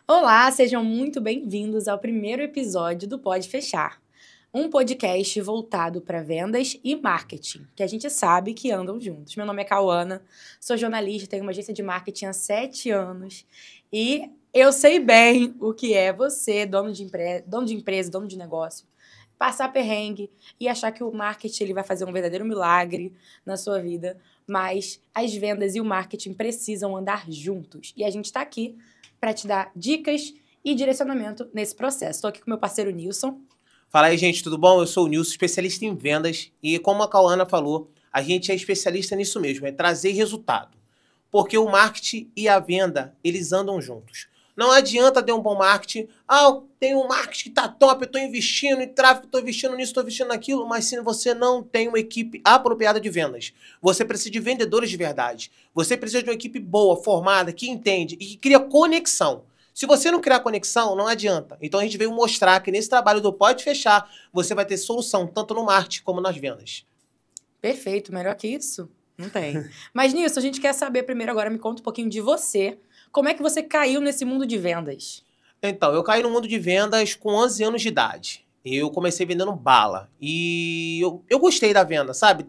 Olá, sejam muito bem-vindos ao primeiro episódio do Pode Fechar, um podcast voltado para vendas e marketing, que a gente sabe que andam juntos. Meu nome é Cauana, sou jornalista, tenho uma agência de marketing há 7 anos e eu sei bem o que é você, dono de empresa, dono de negócio, passar perrengue e achar que o marketing ele vai fazer um verdadeiro milagre na sua vida, mas as vendas e o marketing precisam andar juntos e a gente está aqui para te dar dicas e direcionamento nesse processo. Estou aqui com meu parceiro Nilson. Fala aí, gente, tudo bom? Eu sou o Nilson, especialista em vendas, e como a Cauana falou, a gente é especialista nisso mesmo, é trazer resultado. Porque o marketing e a venda, eles andam juntos. Não adianta ter um bom marketing, tem um marketing que tá top, eu estou investindo em tráfego, estou investindo nisso, estou investindo naquilo, mas se você não tem uma equipe apropriada de vendas, você precisa de vendedores de verdade, você precisa de uma equipe boa, formada, que entende e que cria conexão. Se você não criar conexão, não adianta. Então a gente veio mostrar que nesse trabalho do Pode Fechar, você vai ter solução tanto no marketing como nas vendas. Perfeito, melhor que isso? Não tem. Mas, Nilson, a gente quer saber primeiro agora, me conta um pouquinho de você. Como é que você caiu nesse mundo de vendas? Então, eu caí no mundo de vendas com 11 anos de idade. Eu comecei vendendo bala. E eu gostei da venda, sabe?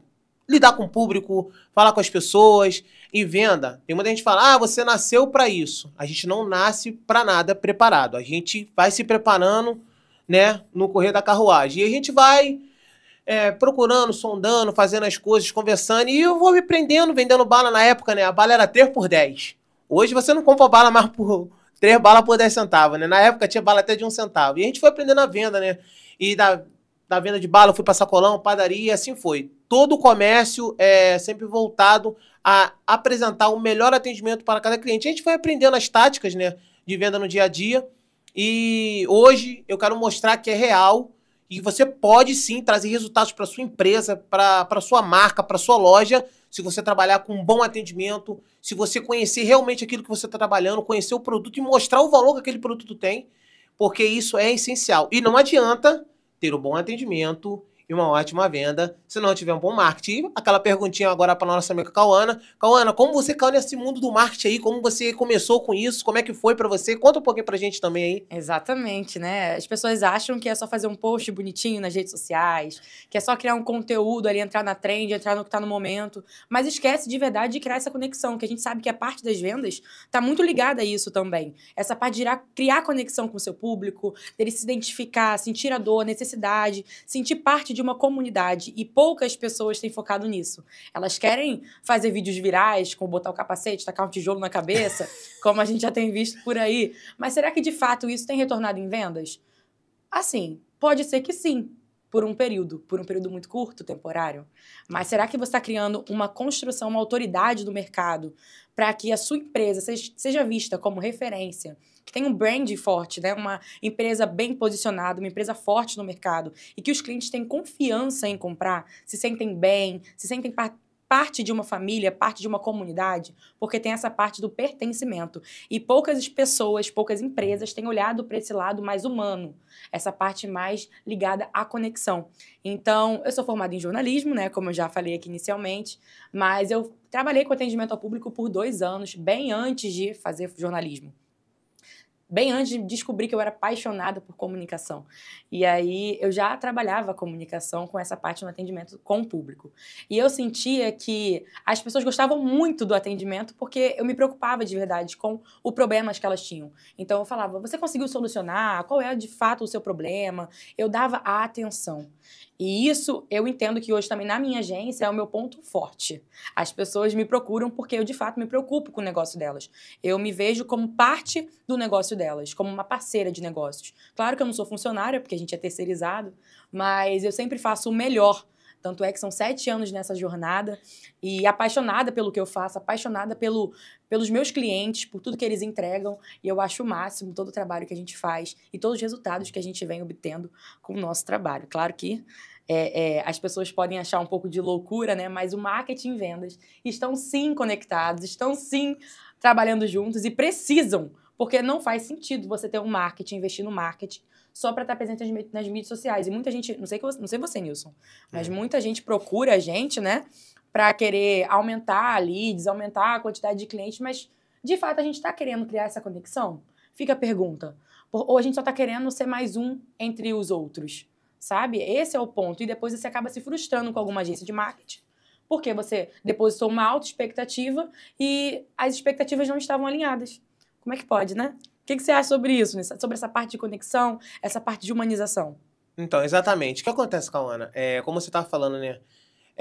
Lidar com o público, falar com as pessoas. E venda, tem muita gente que fala, você nasceu para isso. A gente não nasce para nada preparado. A gente vai se preparando, né, no correr da carruagem. E a gente vai procurando, sondando, fazendo as coisas, conversando. E eu vou me prendendo, vendendo bala na época, né? A bala era 3 por 10. Hoje você não compra bala mais por 3 balas por 10 centavos, né? Na época tinha bala até de 1 centavo. E a gente foi aprendendo a venda, né? E da venda de bala eu fui para sacolão, padaria, e assim foi. Todo o comércio é sempre voltado a apresentar o melhor atendimento para cada cliente. A gente foi aprendendo as táticas, né, de venda no dia a dia. E hoje eu quero mostrar que é real e você pode sim trazer resultados para sua empresa, para sua marca, para sua loja, se você trabalhar com um bom atendimento, se você conhecer realmente aquilo que você está trabalhando, conhecer o produto e mostrar o valor que aquele produto tem, porque isso é essencial. E não adianta ter um bom atendimento e uma ótima venda se não tiver um bom marketing. Aquela perguntinha agora para a nossa amiga Cauana. Cauana, como você caiu nesse mundo do marketing aí? Como você começou com isso? Como é que foi para você? Conta um pouquinho pra gente também aí. Exatamente, né? As pessoas acham que é só fazer um post bonitinho nas redes sociais, que é só criar um conteúdo ali, entrar na trend, entrar no que tá no momento, mas esquece de verdade de criar essa conexão, que a gente sabe que a parte das vendas tá muito ligada a isso também. Essa parte de criar conexão com o seu público, dele se identificar, sentir a dor, a necessidade, sentir parte de uma comunidade, e poucas pessoas têm focado nisso. Elas querem fazer vídeos virais, com botar o capacete, tacar um tijolo na cabeça, como a gente já tem visto por aí, mas será que de fato isso tem retornado em vendas? Assim, pode ser que sim, por um período muito curto, temporário. Mas será que você está criando uma construção, uma autoridade do mercado para que a sua empresa seja vista como referência, que tenha um brand forte, né? Uma empresa bem posicionada, uma empresa forte no mercado e que os clientes tenham confiança em comprar, se sentem bem, se sentem parte de uma família, parte de uma comunidade, porque tem essa parte do pertencimento. E poucas pessoas, poucas empresas têm olhado para esse lado mais humano, essa parte mais ligada à conexão. Então, eu sou formada em jornalismo, né, como eu já falei aqui inicialmente, mas eu trabalhei com atendimento ao público por 2 anos, bem antes de fazer jornalismo. Bem antes de descobrir que eu era apaixonada por comunicação. E aí eu já trabalhava a comunicação com essa parte no atendimento com o público. E eu sentia que as pessoas gostavam muito do atendimento porque eu me preocupava de verdade com os problemas que elas tinham. Então eu falava, você conseguiu solucionar? Qual é de fato o seu problema? Eu dava a atenção. E isso eu entendo que hoje também na minha agência é o meu ponto forte. As pessoas me procuram porque eu de fato me preocupo com o negócio delas. Eu me vejo como parte do negócio delas, como uma parceira de negócios. Claro que eu não sou funcionária, porque a gente é terceirizado, mas eu sempre faço o melhor. Tanto é que são 7 anos nessa jornada e apaixonada pelo que eu faço, apaixonada pelos meus clientes, por tudo que eles entregam. E eu acho o máximo todo o trabalho que a gente faz e todos os resultados que a gente vem obtendo com o nosso trabalho. Claro que as pessoas podem achar um pouco de loucura, né? Mas o marketing e vendas estão sim conectados, estão sim trabalhando juntos e precisam, Porque não faz sentido você ter um marketing, investir no marketing, só para estar presente nas mídias sociais. E muita gente, não sei você, Nilson, mas muita gente procura a gente, né, para querer aumentar leads, aumentar a quantidade de clientes, mas, de fato, a gente está querendo criar essa conexão? Fica a pergunta. Ou a gente só está querendo ser mais um entre os outros, sabe? Esse é o ponto. E depois você acaba se frustrando com alguma agência de marketing, porque você depositou uma alta expectativa e as expectativas não estavam alinhadas. Como é que pode, né? O que você acha sobre isso, sobre essa parte de conexão, essa parte de humanização? Então, exatamente. O que acontece, Cauana? Como você estava falando, né?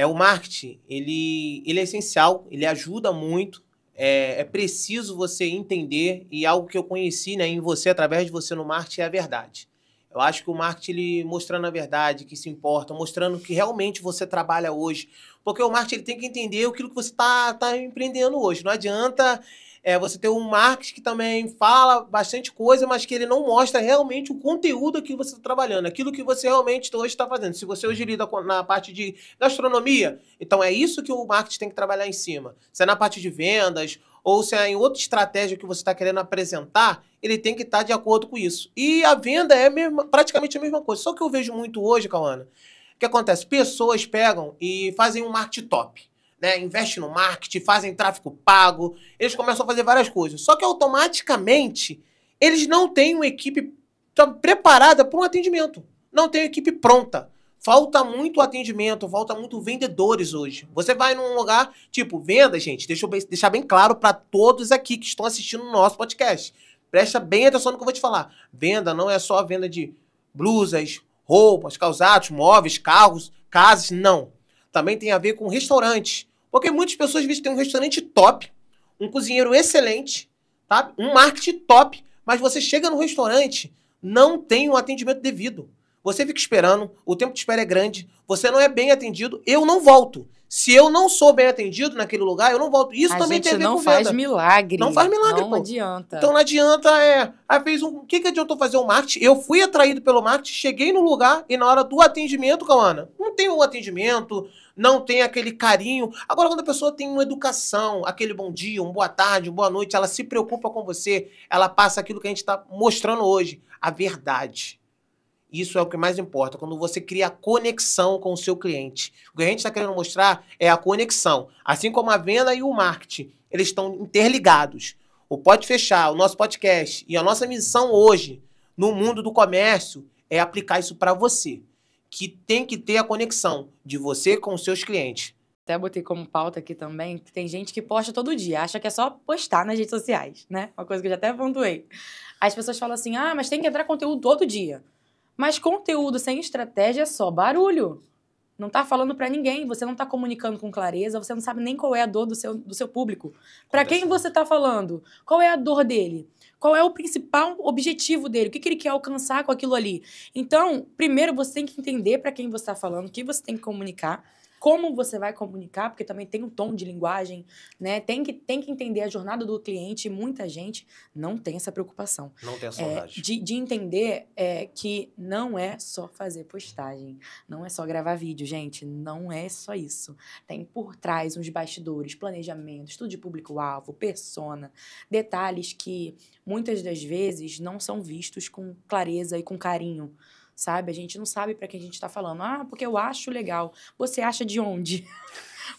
O marketing, ele é essencial, ele ajuda muito. É preciso você entender, e algo que eu conheci, né, em você, através de você no marketing, é a verdade. Eu acho que o marketing, ele mostrando a verdade, que se importa, mostrando que realmente você trabalha hoje. Porque o marketing, ele tem que entender aquilo que você tá empreendendo hoje. Não adianta você ter um marketing que também fala bastante coisa, mas que ele não mostra realmente o conteúdo que você está trabalhando, aquilo que você realmente hoje está fazendo. Se você hoje lida na parte de gastronomia, então é isso que o marketing tem que trabalhar em cima. Se é na parte de vendas, ou se é em outra estratégia que você está querendo apresentar, ele tem que estar de acordo com isso. E a venda é praticamente a mesma coisa. Só que eu vejo muito hoje, Cauana, o que acontece? Pessoas pegam e fazem um marketing top, né? Investem no marketing, fazem tráfego pago, eles começam a fazer várias coisas. Só que automaticamente eles não têm uma equipe preparada para um atendimento. Não tem uma equipe pronta. Falta muito atendimento, falta muito vendedores hoje. Você vai num lugar, tipo, venda, gente, deixa eu deixar bem claro para todos aqui que estão assistindo o nosso podcast. Presta bem atenção no que eu vou te falar. Venda não é só a venda de blusas, roupas, calçados, móveis, carros, casas, não. Também tem a ver com restaurantes. Porque muitas pessoas têm um restaurante top, um cozinheiro excelente, tá? Um marketing top, mas você chega no restaurante, não tem um atendimento devido. Você fica esperando, o tempo de espera é grande, você não é bem atendido, eu não volto. Se eu não sou bem atendido naquele lugar, eu não volto. Isso também tem a ver com venda. Não faz milagre. Não faz milagre, não adianta. Então não adianta, o que adiantou fazer o marketing? Eu fui atraído pelo marketing, cheguei no lugar e na hora do atendimento, Cauana, não tem um atendimento, não tem aquele carinho. Agora, quando a pessoa tem uma educação, aquele bom dia, uma boa tarde, uma boa noite, ela se preocupa com você, ela passa aquilo que a gente está mostrando hoje, a verdade. Isso é o que mais importa, quando você cria conexão com o seu cliente. O que a gente está querendo mostrar é a conexão. Assim como a venda e o marketing, eles estão interligados. O Pode Fechar, o nosso podcast e a nossa missão hoje no mundo do comércio é aplicar isso para você, que tem que ter a conexão de você com os seus clientes. Até botei como pauta aqui também, que tem gente que posta todo dia, acha que é só postar nas redes sociais, né? Uma coisa que eu já até pontuei. As pessoas falam assim, mas tem que entrar conteúdo todo dia. Mas conteúdo sem estratégia é só barulho. Não tá falando para ninguém, você não tá comunicando com clareza, você não sabe nem qual é a dor do seu público. Para quem você tá falando? Qual é a dor dele? Qual é o principal objetivo dele? O que ele quer alcançar com aquilo ali? Então, primeiro você tem que entender para quem você tá falando, o que você tem que comunicar, como você vai comunicar, porque também tem um tom de linguagem, né? Tem que entender a jornada do cliente, e muita gente não tem essa preocupação. Não tem essa saudade. De entender que não é só fazer postagem, não é só gravar vídeo, gente, não é só isso. Tem por trás uns bastidores, planejamento, estudo de público-alvo, persona, detalhes que muitas das vezes não são vistos com clareza e com carinho. Sabe? A gente não sabe para quem a gente está falando. Porque eu acho legal. Você acha de onde?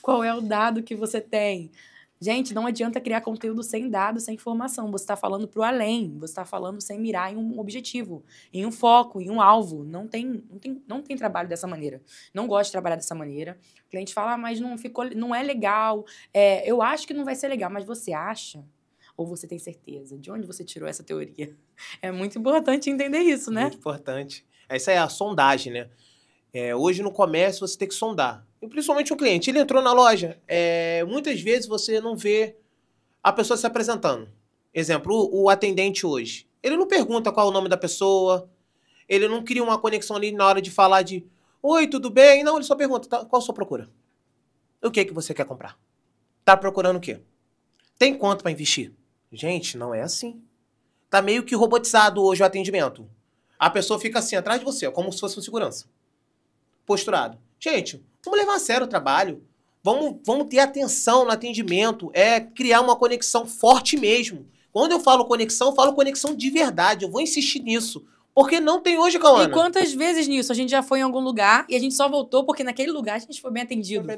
Qual é o dado que você tem? Gente, não adianta criar conteúdo sem dados, sem informação. Você está falando para o além. Você está falando sem mirar em um objetivo, em um foco, em um alvo. Não tem trabalho dessa maneira. Não gosto de trabalhar dessa maneira. O cliente fala, mas não é legal. Eu acho que não vai ser legal, mas você acha? Ou você tem certeza? De onde você tirou essa teoria? É muito importante entender isso, né? Muito importante. Essa é a sondagem, né? Hoje no comércio você tem que sondar. E principalmente um cliente. Ele entrou na loja. Muitas vezes você não vê a pessoa se apresentando. Exemplo, o atendente hoje. Ele não pergunta qual é o nome da pessoa. Ele não cria uma conexão ali na hora de falar de oi, tudo bem? Não, ele só pergunta, qual a sua procura? O que você quer comprar? Tá procurando o quê? Tem quanto para investir? Gente, não é assim. Tá meio que robotizado hoje o atendimento. A pessoa fica assim, atrás de você, como se fosse um segurança. Posturado. Gente, vamos levar a sério o trabalho. Vamos ter atenção no atendimento. Criar uma conexão forte mesmo. Quando eu falo conexão de verdade. Eu vou insistir nisso. Porque não tem hoje, E Cauana. quantas vezes nisso a gente já foi em algum lugar e a gente só voltou porque naquele lugar a gente foi bem atendido.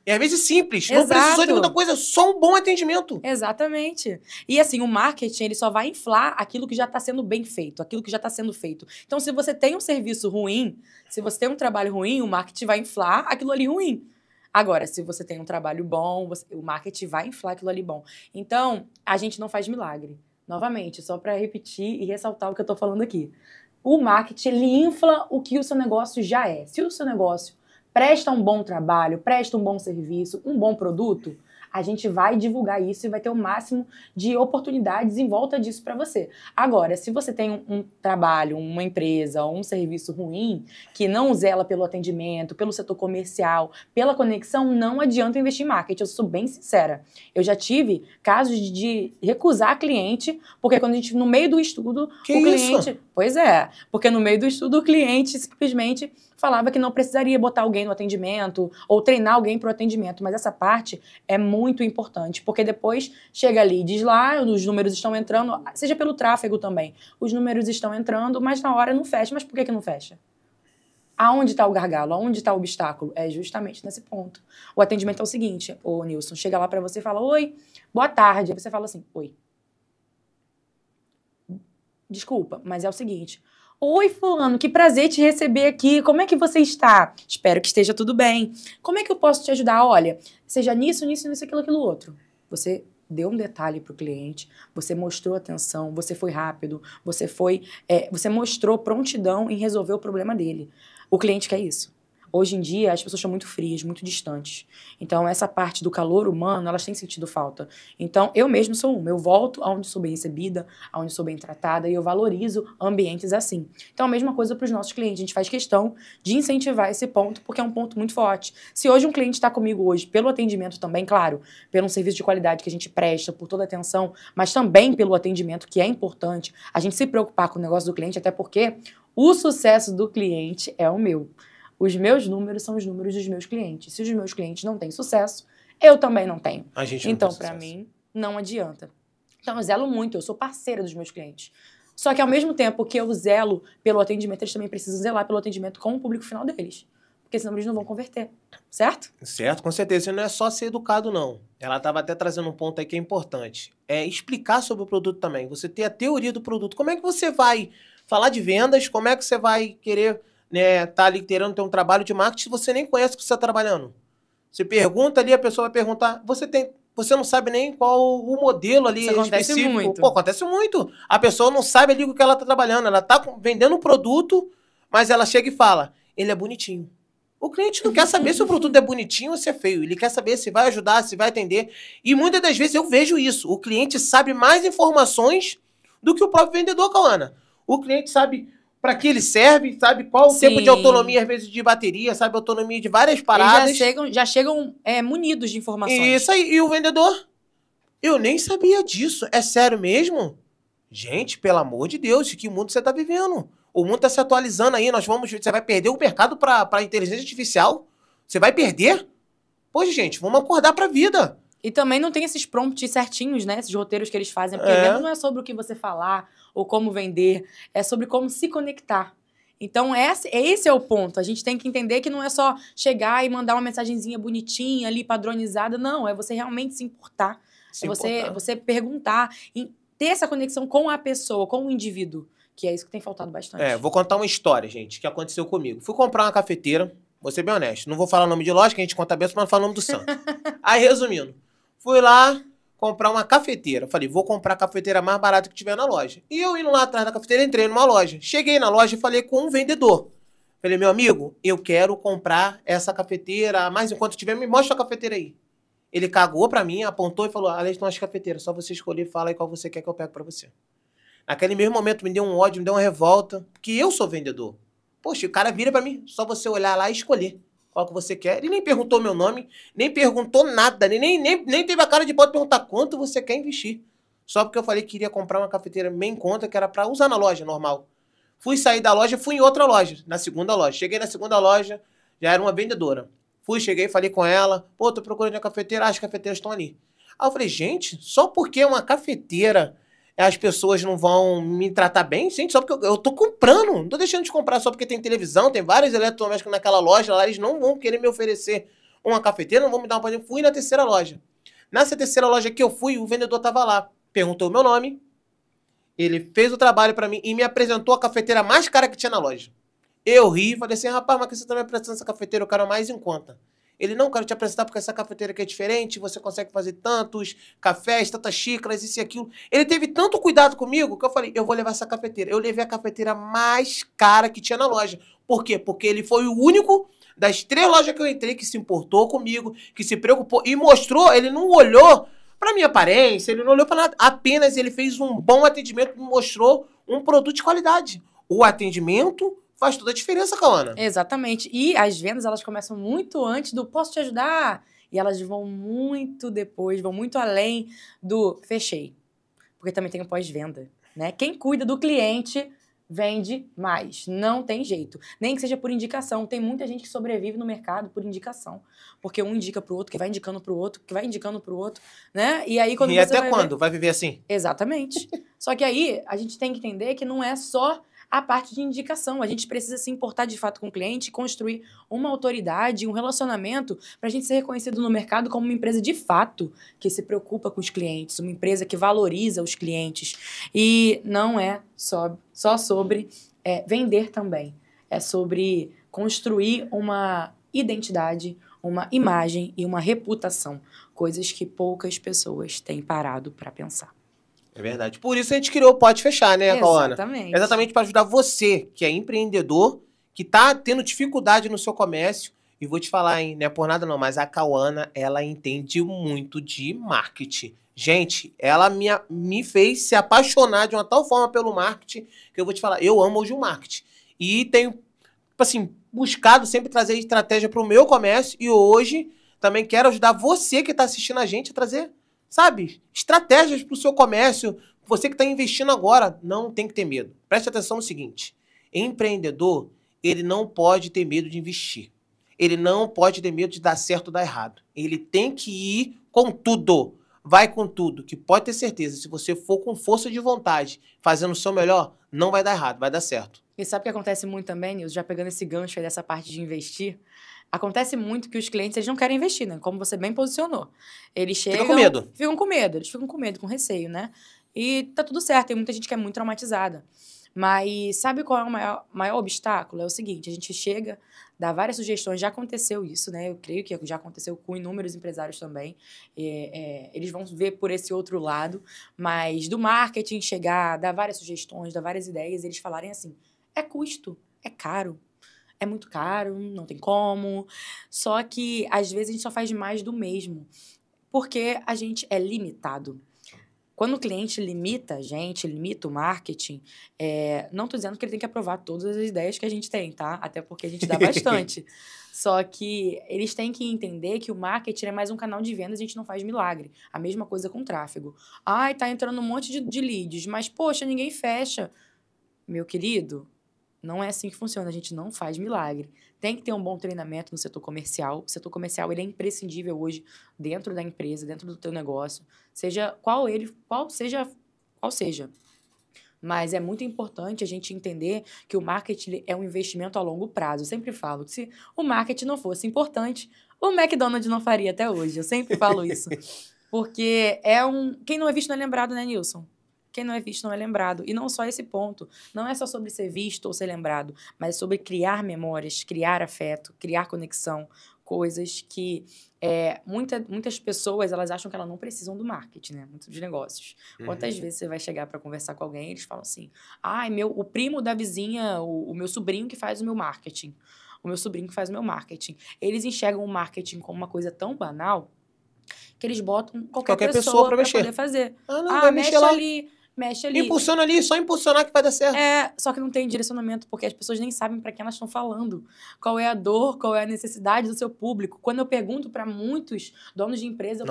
E às vezes simples. Exato. Não precisou de muita coisa, só um bom atendimento. Exatamente. E assim, o marketing, ele só vai inflar aquilo que já está sendo bem feito, aquilo que já está sendo feito. Então, se você tem um serviço ruim, se você tem um trabalho ruim, o marketing vai inflar aquilo ali ruim. Agora, se você tem um trabalho bom, o marketing vai inflar aquilo ali bom. Então, a gente não faz milagre. Novamente, só para repetir e ressaltar o que eu estou falando aqui. O marketing, ele infla o que o seu negócio já é. Se o seu negócio presta um bom trabalho, presta um bom serviço, um bom produto, a gente vai divulgar isso e vai ter o máximo de oportunidades em volta disso para você. Agora, se você tem um trabalho, uma empresa ou um serviço ruim, que não zela pelo atendimento, pelo setor comercial, pela conexão, não adianta investir em marketing. Eu sou bem sincera. Eu já tive casos de recusar cliente, porque quando a gente, no meio do estudo, o cliente... Isso? Pois é, porque no meio do estudo o cliente simplesmente falava que não precisaria botar alguém no atendimento ou treinar alguém para o atendimento, mas essa parte é muito importante, porque depois chega ali e diz lá, os números estão entrando, seja pelo tráfego também, os números estão entrando, mas na hora não fecha. Mas por que não fecha? Aonde está o gargalo? Aonde está o obstáculo? É justamente nesse ponto. O atendimento é o seguinte, ô Nilson, chega lá para você e fala, oi, boa tarde, aí você fala assim, oi. Desculpa, mas é o seguinte... Oi, fulano, que prazer te receber aqui. Como é que você está? Espero que esteja tudo bem. Como é que eu posso te ajudar? Olha, seja nisso, aquilo outro. Você deu um detalhe para o cliente, você mostrou atenção, você foi rápido, você mostrou prontidão em resolver o problema dele. O cliente quer isso. Hoje em dia, as pessoas estão muito frias, muito distantes. Então, essa parte do calor humano, elas têm sentido falta. Então, eu mesmo sou uma. Eu volto aonde sou bem recebida, aonde sou bem tratada, e eu valorizo ambientes assim. Então, a mesma coisa para os nossos clientes. A gente faz questão de incentivar esse ponto, porque é um ponto muito forte. Se hoje um cliente está comigo hoje, pelo atendimento também, claro, pelo um serviço de qualidade que a gente presta, por toda a atenção, mas também pelo atendimento, que é importante, a gente se preocupar com o negócio do cliente, até porque o sucesso do cliente é o meu. Os meus números são os números dos meus clientes. Se os meus clientes não têm sucesso, eu também não tenho. A gente não então, tem para sucesso. mim, não adianta. Então, eu zelo muito, eu sou parceira dos meus clientes. Só que, ao mesmo tempo que eu zelo pelo atendimento, eles também precisam zelar pelo atendimento com o público final deles. Porque senão eles não vão converter. Certo? Certo, com certeza. E não é só ser educado, não. Ela estava até trazendo um ponto aí que é importante. É explicar sobre o produto também. Você ter a teoria do produto. Como é que você vai falar de vendas? Como é que você vai querer... tá ali querendo ter um trabalho de marketing se você nem conhece o que você está trabalhando. Você pergunta ali, a pessoa vai perguntar, você não sabe nem qual o modelo ali Isso acontece específico. muito. Pô, acontece muito. A pessoa não sabe ali o que ela está trabalhando. Ela está vendendo um produto, mas ela chega e fala, ele é bonitinho. O cliente não quer saber se o produto é bonitinho ou se é feio. Ele quer saber se vai ajudar, se vai atender. E muitas das vezes eu vejo isso. O cliente sabe mais informações do que o próprio vendedor, Cauana. O cliente sabe... para que ele serve, sabe qual o tempo de autonomia, às vezes, de bateria, sabe, autonomia de várias paradas. Eles já chegam munidos de informações. Isso aí, e o vendedor? Eu nem sabia disso, é sério mesmo? Gente, pelo amor de Deus, que mundo você tá vivendo? O mundo tá se atualizando aí, você vai perder o mercado pra inteligência artificial? Você vai perder? Poxa, gente, vamos acordar pra vida. E também não tem esses prompts certinhos, né? Esses roteiros que eles fazem. Porque venda não é sobre o que você falar ou como vender. É sobre como se conectar. Então, esse é o ponto. A gente tem que entender que não é só chegar e mandar uma mensagenzinha bonitinha ali, padronizada. Não, é você realmente se importar. Você perguntar. E ter essa conexão com a pessoa, com o indivíduo. Que é isso que tem faltado bastante. Vou contar uma história, gente, que aconteceu comigo. Fui comprar uma cafeteira. Vou ser bem honesto. Não vou falar o nome de loja, que a gente conta a benção, mas não fala o nome do santo. Aí, resumindo. Fui lá comprar uma cafeteira. Falei, vou comprar a cafeteira mais barata que tiver na loja. E eu indo lá atrás da cafeteira, entrei numa loja. Cheguei na loja e falei com um vendedor. Falei, meu amigo, eu quero comprar essa cafeteira. Mas enquanto tiver, me mostra a cafeteira aí. Ele cagou pra mim, apontou e falou, Alex, não acho cafeteira. Só você escolher, fala aí qual você quer que eu pego pra você. Naquele mesmo momento me deu um ódio, me deu uma revolta. Porque eu sou vendedor. Poxa, o cara vira pra mim. Só você olhar lá e escolher qual que você quer. Ele nem perguntou meu nome, nem perguntou nada, nem teve a cara de pau de perguntar quanto você quer investir. Só porque eu falei que queria comprar uma cafeteira bem em conta, que era pra usar na loja, normal. Fui sair da loja, fui em outra loja, na segunda loja. Cheguei na segunda loja, já era uma vendedora. Cheguei, falei com ela, pô, tô procurando uma cafeteira, as cafeteiras estão ali. Aí eu falei, gente, só porque uma cafeteira as pessoas não vão me tratar bem, gente, só porque eu tô comprando. Não tô deixando de comprar só porque tem televisão, tem vários eletrodomésticos naquela loja lá, eles não vão querer me oferecer uma cafeteira, não vão me dar uma panela. Fui na terceira loja. Nessa terceira loja que eu fui, o vendedor tava lá. Perguntou o meu nome, ele fez o trabalho pra mim e me apresentou a cafeteira mais cara que tinha na loja. Eu ri e falei assim, rapaz, mas que você tá me apresentando essa cafeteira, eu quero mais em conta. Ele, não, quero te apresentar porque essa cafeteira aqui é diferente, você consegue fazer tantos cafés, tantas xícaras, isso e aquilo. Ele teve tanto cuidado comigo que eu falei, eu vou levar essa cafeteira. Eu levei a cafeteira mais cara que tinha na loja. Por quê? Porque ele foi o único das 3 lojas que eu entrei que se importou comigo, que se preocupou e mostrou, ele não olhou pra minha aparência, ele não olhou pra nada. Apenas ele fez um bom atendimento e mostrou um produto de qualidade. O atendimento faz toda a diferença, Cauana. Exatamente. E as vendas, elas começam muito antes do posso te ajudar? E elas vão muito depois, vão muito além do fechei. Porque também tem o pós-venda, né? Quem cuida do cliente vende mais. Não tem jeito. Nem que seja por indicação. Tem muita gente que sobrevive no mercado por indicação. Porque um indica pro outro, que vai indicando pro outro, que vai indicando pro outro, né? E aí quando E você até vai quando? Vai viver assim? Exatamente. Só que aí a gente tem que entender que não é só a parte de indicação. A gente precisa se importar de fato com o cliente, construir uma autoridade, um relacionamento para a gente ser reconhecido no mercado como uma empresa de fato que se preocupa com os clientes, uma empresa que valoriza os clientes. E não é só sobre vender também. É sobre construir uma identidade, uma imagem e uma reputação. Coisas que poucas pessoas têm parado para pensar. É verdade. Por isso a gente criou o Pode Fechar, né, Cauana? Exatamente. Exatamente para ajudar você, que é empreendedor, que tá tendo dificuldade no seu comércio. E vou te falar, hein, não é por nada não, mas a Cauana, ela entende muito de marketing. Gente, ela me fez se apaixonar de uma tal forma pelo marketing, que eu vou te falar, eu amo hoje o marketing. E tenho, assim, buscado sempre trazer estratégia para o meu comércio e hoje também quero ajudar você que está assistindo a gente a trazer, sabe, estratégias para o seu comércio. Você que está investindo agora, não tem que ter medo. Preste atenção no seguinte, empreendedor, ele não pode ter medo de investir. Ele não pode ter medo de dar certo ou dar errado. Ele tem que ir com tudo. Vai com tudo, que pode ter certeza, se você for com força de vontade, fazendo o seu melhor, não vai dar errado, vai dar certo. E sabe o que acontece muito também, Nilson? Já pegando esse gancho aí dessa parte de investir, acontece muito que os clientes eles não querem investir, né? Como você bem posicionou. Eles chegam... Fica com medo. Ficam com medo, eles ficam com medo, com receio, né? E tá tudo certo, tem muita gente que é muito traumatizada. Mas sabe qual é o maior obstáculo? É o seguinte, a gente chega, dá várias sugestões, já aconteceu isso, né? Eu creio que já aconteceu com inúmeros empresários também. Eles vão ver por esse outro lado, mas do marketing chegar, dar várias sugestões, dar várias ideias, eles falarem assim, é custo, é caro. É muito caro, não tem como. Só que, às vezes, a gente só faz mais do mesmo. Porque a gente é limitado. Quando o cliente limita a gente, limita o marketing, não estou dizendo que ele tem que aprovar todas as ideias que a gente tem, tá? Até porque a gente dá bastante. Só que eles têm que entender que o marketing é mais um canal de vendas, a gente não faz milagre. A mesma coisa com o tráfego. Ai, tá entrando um monte de leads, mas, poxa, ninguém fecha. Meu querido, não é assim que funciona, a gente não faz milagre. Tem que ter um bom treinamento no setor comercial. O setor comercial ele é imprescindível hoje dentro da empresa, dentro do teu negócio, seja qual seja. Mas é muito importante a gente entender que o marketing é um investimento a longo prazo. Eu sempre falo que se o marketing não fosse importante, o McDonald's não faria até hoje. Eu sempre falo isso. Porque quem não é visto não é lembrado, né, Nilson? Quem não é visto não é lembrado. E não só esse ponto. Não é só sobre ser visto ou ser lembrado, mas sobre criar memórias, criar afeto, criar conexão. Coisas que muitas pessoas elas acham que elas não precisam do marketing, né? Muito de negócios. Quantas vezes você vai chegar para conversar com alguém e eles falam assim, o primo da vizinha, o meu sobrinho que faz o meu marketing. O meu sobrinho que faz o meu marketing. Eles enxergam o marketing como uma coisa tão banal que eles botam qualquer pessoa para poder fazer. Vai mexe mexer lá. Mexe ali. Impulsiona ali, só impulsionar que vai dar certo. Só que não tem direcionamento, porque as pessoas nem sabem para quem elas estão falando. Qual é a dor, qual é a necessidade do seu público. Quando eu pergunto para muitos donos de empresa,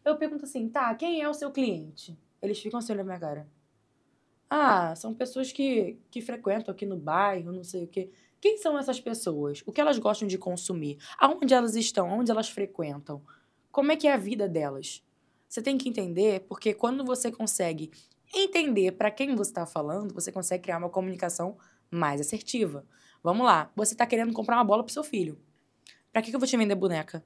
eu pergunto assim, tá, quem é o seu cliente? Eles ficam assim olhando na minha cara. São pessoas que frequentam aqui no bairro, não sei o quê. Quem são essas pessoas? O que elas gostam de consumir? Aonde elas estão? Aonde elas frequentam? Como é que é a vida delas? Você tem que entender, porque quando você consegue Entender para quem você está falando, você consegue criar uma comunicação mais assertiva. Vamos lá, você está querendo comprar uma bola pro seu filho. Para que eu vou te vender boneca?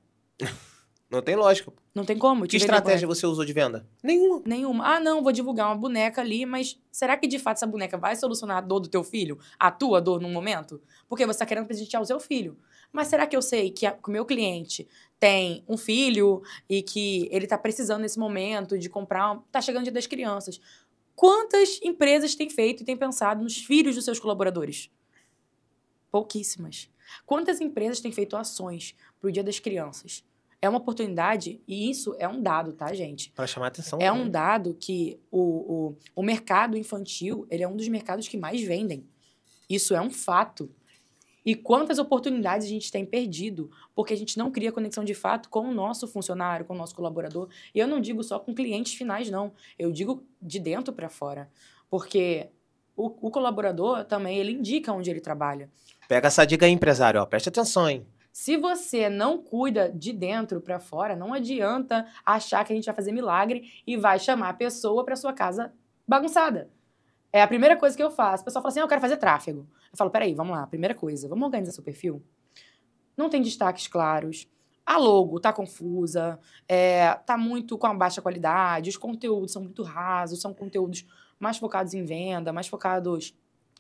Não tem lógica. Não tem como. Que estratégia você usou de venda? Nenhuma. Nenhuma. Ah, não, vou divulgar uma boneca ali, mas será que de fato essa boneca vai solucionar a dor do teu filho? A tua dor no momento? Porque você está querendo presentear o seu filho. Mas será que eu sei que o meu cliente tem um filho e que ele está precisando nesse momento de comprar... Tá chegando o Dia das Crianças. Quantas empresas têm feito e têm pensado nos filhos dos seus colaboradores? Pouquíssimas. Quantas empresas têm feito ações para o Dia das Crianças? É uma oportunidade, e isso é um dado, tá, gente? Para chamar atenção. É um dado que o mercado infantil, ele é um dos mercados que mais vendem. Isso é um fato. E quantas oportunidades a gente tem perdido porque a gente não cria conexão de fato com o nosso funcionário, com o nosso colaborador. E eu não digo só com clientes finais, não. Eu digo de dentro para fora. Porque o colaborador também, ele indica onde ele trabalha. Pega essa dica aí, empresário. Ó, preste atenção, hein? Se você não cuida de dentro para fora, não adianta achar que a gente vai fazer milagre e vai chamar a pessoa para sua casa bagunçada. É a primeira coisa que eu faço. O pessoal fala assim, eu quero fazer tráfego. Eu falo, peraí, vamos lá. Primeira coisa, vamos organizar seu perfil? Não tem destaques claros. A logo tá confusa, tá muito com a baixa qualidade, os conteúdos são muito rasos, são conteúdos mais focados em venda, mais focados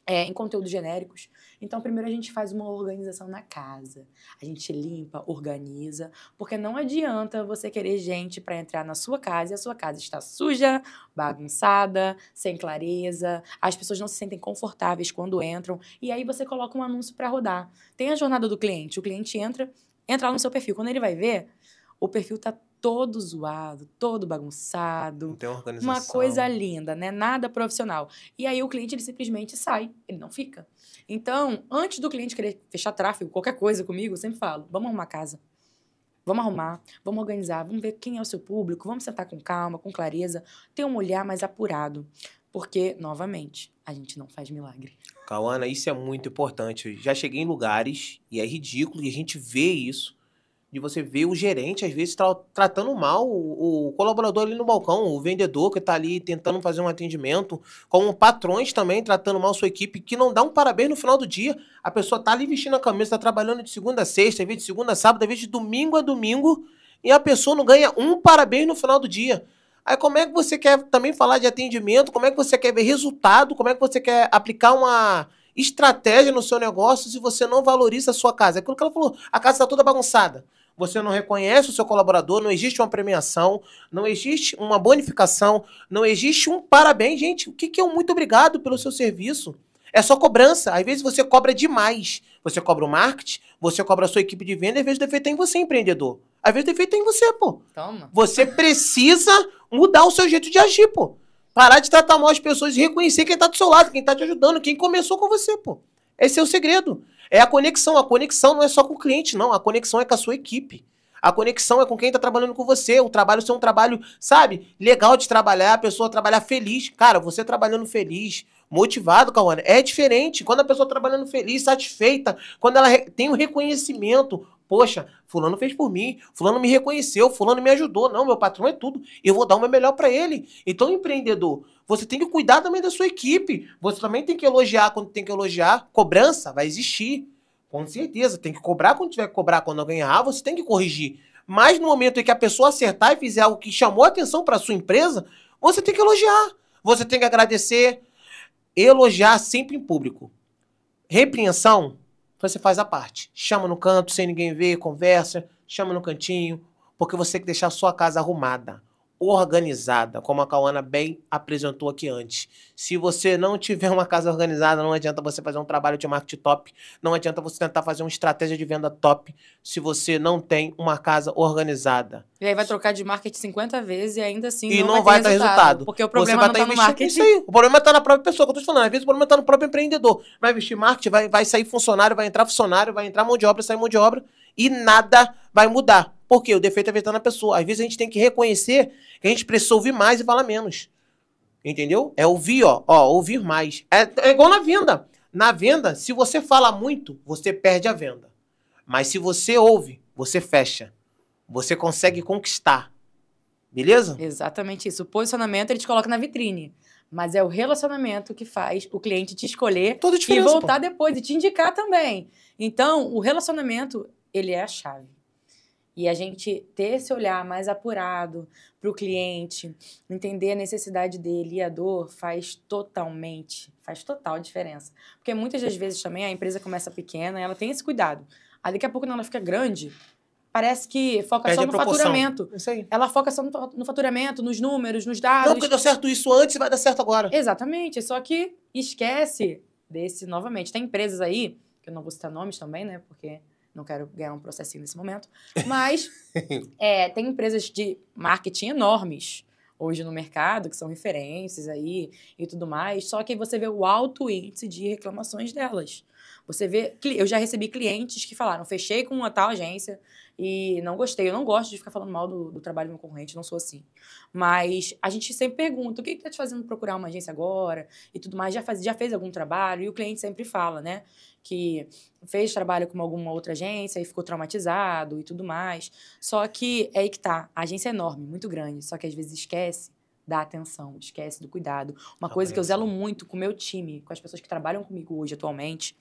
em conteúdos genéricos. Então, primeiro a gente faz uma organização na casa. A gente limpa, organiza, porque não adianta você querer gente para entrar na sua casa e a sua casa está suja, bagunçada, sem clareza, as pessoas não se sentem confortáveis quando entram, e aí você coloca um anúncio para rodar. Tem a jornada do cliente, o cliente entra lá no seu perfil. Quando ele vai ver, o perfil tá todo zoado, todo bagunçado. Não tem organização. Uma coisa linda, né? Nada profissional. E aí o cliente, ele simplesmente sai, ele não fica. Então, antes do cliente querer fechar tráfego, qualquer coisa comigo, eu sempre falo, vamos arrumar a casa. Vamos arrumar, vamos organizar, vamos ver quem é o seu público, vamos sentar com calma, com clareza, ter um olhar mais apurado. Porque, novamente, a gente não faz milagre. Cauana, isso é muito importante. Eu já cheguei em lugares, e é ridículo, e a gente vê isso, de você ver o gerente, às vezes, tratando mal o colaborador ali no balcão, o vendedor que está ali tentando fazer um atendimento, como patrões também tratando mal sua equipe, que não dá um parabéns no final do dia. A pessoa está ali vestindo a camisa, está trabalhando de segunda a sexta, às vezes de segunda a sábado, às vezes de domingo a domingo, e a pessoa não ganha um parabéns no final do dia. Aí como é que você quer também falar de atendimento? Como é que você quer ver resultado? Como é que você quer aplicar uma estratégia no seu negócio se você não valoriza a sua casa? É aquilo que ela falou, a casa está toda bagunçada. Você não reconhece o seu colaborador, não existe uma premiação, não existe uma bonificação, não existe um parabéns. Gente, o que é um muito obrigado pelo seu serviço? É só cobrança. Às vezes você cobra demais. Você cobra o marketing, você cobra a sua equipe de venda, às vezes o defeito é em você, empreendedor. Às vezes o defeito é em você, pô. Toma. Você precisa mudar o seu jeito de agir, pô. Parar de tratar mal as pessoas e reconhecer quem tá do seu lado, quem tá te ajudando, quem começou com você, pô. Esse é o segredo. É a conexão. A conexão não é só com o cliente, não. A conexão é com a sua equipe. A conexão é com quem tá trabalhando com você. O trabalho ser um trabalho, sabe, legal de trabalhar, a pessoa trabalhar feliz. Cara, você trabalhando feliz, motivado, Cauana, é diferente. Quando a pessoa trabalhando feliz, satisfeita, quando ela tem um reconhecimento. Poxa, fulano fez por mim, fulano me reconheceu, fulano me ajudou. Não, meu patrão é tudo. Eu vou dar o meu melhor para ele. Então, empreendedor, você tem que cuidar também da sua equipe. Você também tem que elogiar quando tem que elogiar. Cobrança vai existir. Com certeza. Tem que cobrar quando tiver que cobrar. Quando alguém errar, você tem que corrigir. Mas no momento em que a pessoa acertar e fizer algo que chamou a atenção para sua empresa, você tem que elogiar. Você tem que agradecer. Elogiar sempre em público. Repreensão, você faz a parte. Chama no canto, sem ninguém ver, conversa. Chama no cantinho. Porque você tem que deixar a sua casa arrumada, organizada, como a Cauana bem apresentou aqui antes. Se você não tiver uma casa organizada, não adianta você fazer um trabalho de marketing top, não adianta você tentar fazer uma estratégia de venda top, se você não tem uma casa organizada. E aí vai trocar de marketing 50 vezes e ainda assim e não vai ter resultado. Porque o problema não tá no marketing. Isso aí. O problema tá na própria pessoa, que eu tô te falando. Às vezes o problema tá no próprio empreendedor. Vai investir marketing, vai sair funcionário, vai entrar mão de obra, sair mão de obra, e nada vai mudar. Por quê? O defeito é na pessoa. Às vezes a gente tem que reconhecer que a gente precisa ouvir mais e falar menos. Entendeu? É ouvir, ouvir mais. É igual na venda. Na venda, se você fala muito, você perde a venda. Mas se você ouve, você fecha. Você consegue conquistar. Beleza? Exatamente isso. O posicionamento ele te coloca na vitrine. Mas é o relacionamento que faz o cliente te escolher Toda a e diferença, voltar depois e te indicar também. Então, o relacionamento, ele é a chave. E a gente ter esse olhar mais apurado para o cliente, entender a necessidade dele e a dor faz total diferença. Porque muitas das vezes também a empresa começa pequena e ela tem esse cuidado. Aí daqui a pouco, quando ela fica grande, parece que foca Perde só a no proporção. faturamento. Isso aí. Ela foca só no faturamento, nos números, nos Não, dados. porque deu certo isso antes, vai dar certo agora. Exatamente, só que esquece desse novamente. Tem empresas aí, que eu não vou citar nomes também, né, porque não quero ganhar um processinho nesse momento, mas tem empresas de marketing enormes hoje no mercado, que são referências aí e tudo mais, só que você vê o alto índice de reclamações delas. Você vê, eu já recebi clientes que falaram, fechei com uma tal agência e não gostei. Eu não gosto de ficar falando mal do trabalho do meu concorrente, não sou assim. Mas a gente sempre pergunta, o que está te fazendo procurar uma agência agora e tudo mais? Já fez algum trabalho? E o cliente sempre fala, né, que fez trabalho com alguma outra agência e ficou traumatizado e tudo mais. Só que é aí que tá, a agência é enorme, muito grande, só que às vezes esquece da atenção, esquece do cuidado. Uma coisa que eu zelo muito com o meu time, com as pessoas que trabalham comigo hoje atualmente,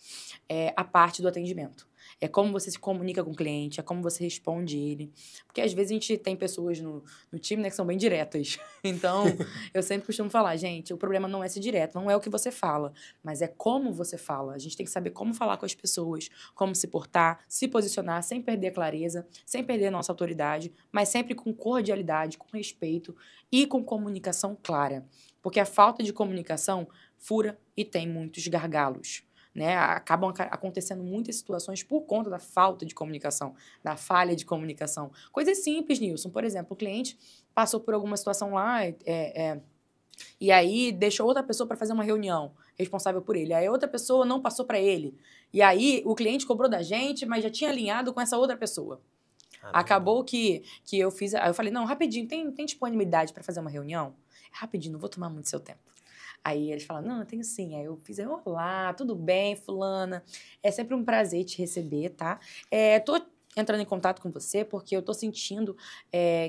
é a parte do atendimento. É como você se comunica com o cliente, é como você responde ele. Porque às vezes a gente tem pessoas no time, né, que são bem diretas. Então, eu sempre costumo falar, gente, o problema não é ser direto, não é o que você fala, mas é como você fala. A gente tem que saber como falar com as pessoas, como se portar, se posicionar, sem perder a clareza, sem perder a nossa autoridade, mas sempre com cordialidade, com respeito e com comunicação clara. Porque a falta de comunicação fura e tem muitos gargalos. Né, acabam acontecendo muitas situações por conta da falta de comunicação, da falha de comunicação. Coisas simples, Nilson. Por exemplo, o cliente passou por alguma situação lá e aí deixou outra pessoa para fazer uma reunião responsável por ele. Aí outra pessoa não passou para ele. E aí o cliente cobrou da gente, mas já tinha alinhado com essa outra pessoa. Caramba. Acabou que eu fiz... Aí eu falei, não, rapidinho, tem disponibilidade para fazer uma reunião? Rapidinho, não vou tomar muito seu tempo. Aí eles falam, não, eu tenho sim. Aí eu fiz, olá, tudo bem, fulana? É sempre um prazer te receber, tá? Tô entrando em contato com você porque eu tô sentindo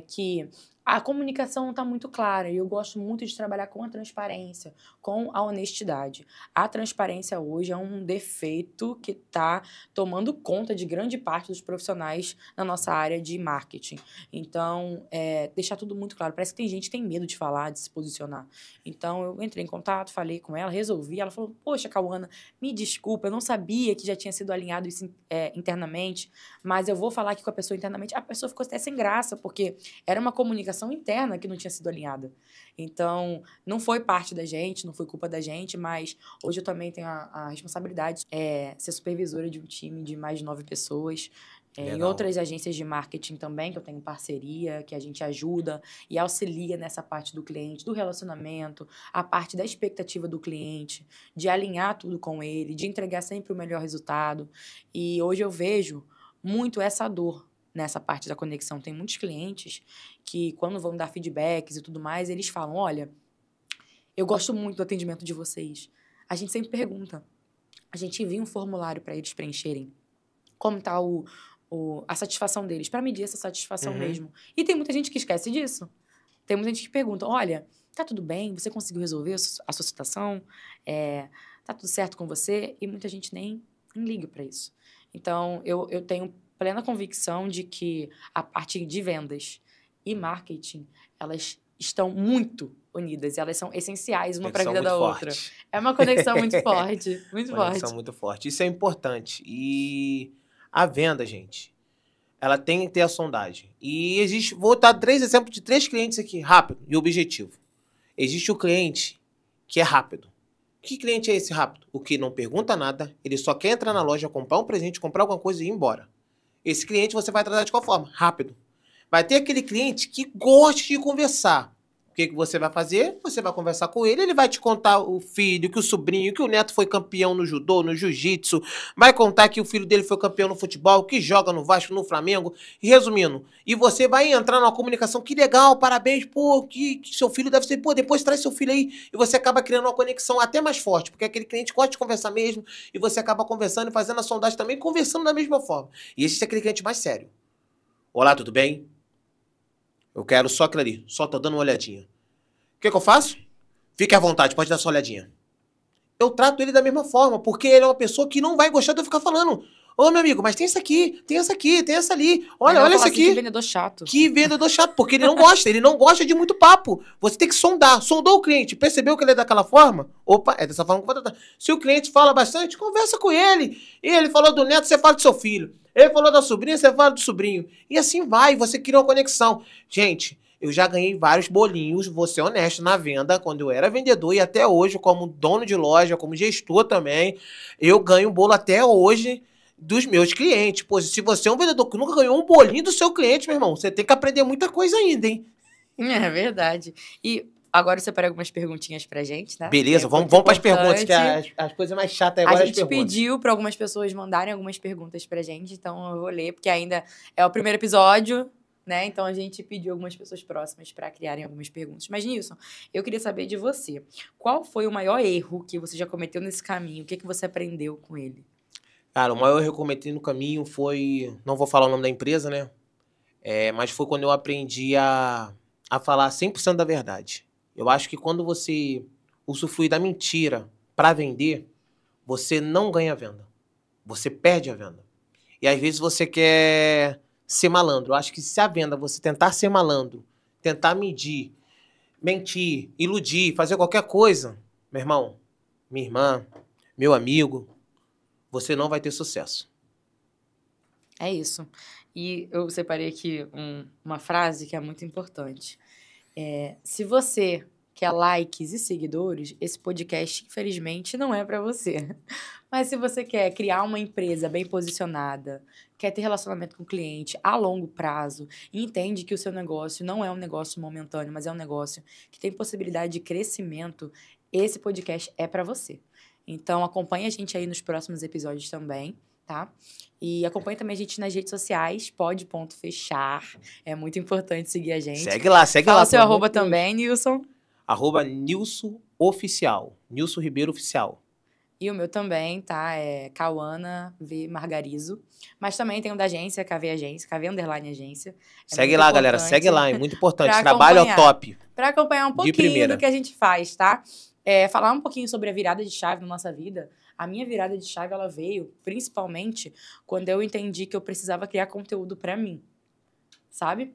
que a comunicação não está muito clara e eu gosto muito de trabalhar com a transparência, com a honestidade. A transparência hoje é um defeito que está tomando conta de grande parte dos profissionais na nossa área de marketing. Então, deixar tudo muito claro. Parece que tem gente que tem medo de falar, de se posicionar. Então, eu entrei em contato, falei com ela, resolvi. Ela falou, poxa, Cauana, me desculpa, eu não sabia que já tinha sido alinhado isso internamente, mas eu vou falar aqui com a pessoa internamente. A pessoa ficou até sem graça, porque era uma comunicação interna que não tinha sido alinhada. Então, não foi parte da gente, não foi culpa da gente, mas hoje eu também tenho a responsabilidade de ser supervisora de um time de mais de 9 pessoas. Em outras agências de marketing também, que eu tenho parceria, que a gente ajuda e auxilia nessa parte do cliente, do relacionamento, a parte da expectativa do cliente, de alinhar tudo com ele, de entregar sempre o melhor resultado. E hoje eu vejo muito essa dor nessa parte da conexão. Tem muitos clientes que, quando vão dar feedbacks e tudo mais, eles falam, olha, eu gosto muito do atendimento de vocês. A gente sempre pergunta. A gente envia um formulário para eles preencherem. Como está a satisfação deles, para medir essa satisfação mesmo. E tem muita gente que esquece disso. Tem muita gente que pergunta, olha, tá tudo bem? Você conseguiu resolver a sua situação? Tá tudo certo com você? E muita gente nem liga para isso. Então, eu tenho plena convicção de que a parte de vendas e marketing, elas estão muito unidas, elas são essenciais uma para a vida da outra. É uma conexão muito forte, muito forte. Conexão muito forte. Isso é importante. E a venda, gente, ela tem que ter a sondagem. E existe, vou dar 3 exemplos de 3 clientes aqui, rápido e objetivo. Existe o cliente que é rápido. Que cliente é esse rápido? O que não pergunta nada, ele só quer entrar na loja, comprar um presente, comprar alguma coisa e ir embora. Esse cliente você vai tratar de qual forma? Rápido. Vai ter aquele cliente que gosta de conversar. O que você vai fazer? Você vai conversar com ele, ele vai te contar o filho, que o sobrinho, que o neto foi campeão no judô, no jiu-jitsu, vai contar que o filho dele foi campeão no futebol, que joga no Vasco, no Flamengo. E resumindo, e você vai entrar numa comunicação, que legal, parabéns, pô, que seu filho deve ser, pô, depois traz seu filho aí, e você acaba criando uma conexão até mais forte, porque aquele cliente gosta de conversar mesmo, e você acaba conversando e fazendo a sondagem também, conversando da mesma forma. E esse é aquele cliente mais sério. Olá, tudo bem? Eu quero só aquilo ali, só tô dando uma olhadinha. O que eu faço? Fique à vontade, pode dar sua olhadinha. Eu trato ele da mesma forma, porque ele é uma pessoa que não vai gostar de eu ficar falando. Ô, meu amigo, mas tem isso aqui, tem essa aqui, tem essa ali. Olha isso aqui. Que vendedor chato. Que vendedor chato, porque ele não gosta de muito papo. Você tem que sondar. Sondou o cliente, percebeu que ele é daquela forma? Opa, é dessa forma que vai tratar. Se o cliente fala bastante, conversa com ele. Ele falou do neto, você fala do seu filho. Ele falou da sobrinha, você fala do sobrinho. E assim vai, você cria uma conexão. Gente, eu já ganhei vários bolinhos, vou ser honesto, na venda, quando eu era vendedor e até hoje, como dono de loja, como gestor também, eu ganho bolo até hoje dos meus clientes. Pô, se você é um vendedor que nunca ganhou um bolinho do seu cliente, meu irmão, você tem que aprender muita coisa ainda, hein? É verdade. E agora eu separei algumas perguntinhas pra gente, né? Beleza, vamos para as perguntas, que as coisas mais chatas agora a gente pediu para algumas pessoas mandarem algumas perguntas pra gente, então eu vou ler, porque ainda é o primeiro episódio, né? Então a gente pediu algumas pessoas próximas para criarem algumas perguntas. Mas, Nilson, eu queria saber de você. Qual foi o maior erro que você já cometeu nesse caminho? O que você aprendeu com ele? Cara, o maior erro que eu cometi no caminho foi... Não vou falar o nome da empresa, né? Mas foi quando eu aprendi a falar 100% da verdade. Eu acho que quando você usufrui da mentira para vender, você não ganha a venda. Você perde a venda. E às vezes você quer ser malandro. Eu acho que se a venda você tentar ser malandro, tentar medir, mentir, iludir, fazer qualquer coisa, meu irmão, minha irmã, meu amigo, você não vai ter sucesso. É isso. E eu separei aqui uma frase que é muito importante. Se você quer likes e seguidores, esse podcast, infelizmente, não é para você. Mas se você quer criar uma empresa bem posicionada, quer ter relacionamento com o cliente a longo prazo, e entende que o seu negócio não é um negócio momentâneo, mas é um negócio que tem possibilidade de crescimento, esse podcast é para você. Então, acompanhe a gente aí nos próximos episódios também, tá? E acompanhe também a gente nas redes sociais, pod.fechar. É muito importante seguir a gente. Segue lá. Fala o seu arroba também, Nilson. Arroba Nilson Oficial. Nilson Ribeiro Oficial. E o meu também, tá? É Cauana V Margarizo. Mas também tem o da agência, KV Agência, KV Underline Agência. Segue lá, galera. Segue lá, é muito importante. Trabalho é top. Para acompanhar um pouquinho do que a gente faz, tá? Falar um pouquinho sobre a virada de chave na nossa vida. A minha virada de chave, ela veio principalmente quando eu entendi que eu precisava criar conteúdo pra mim. Sabe?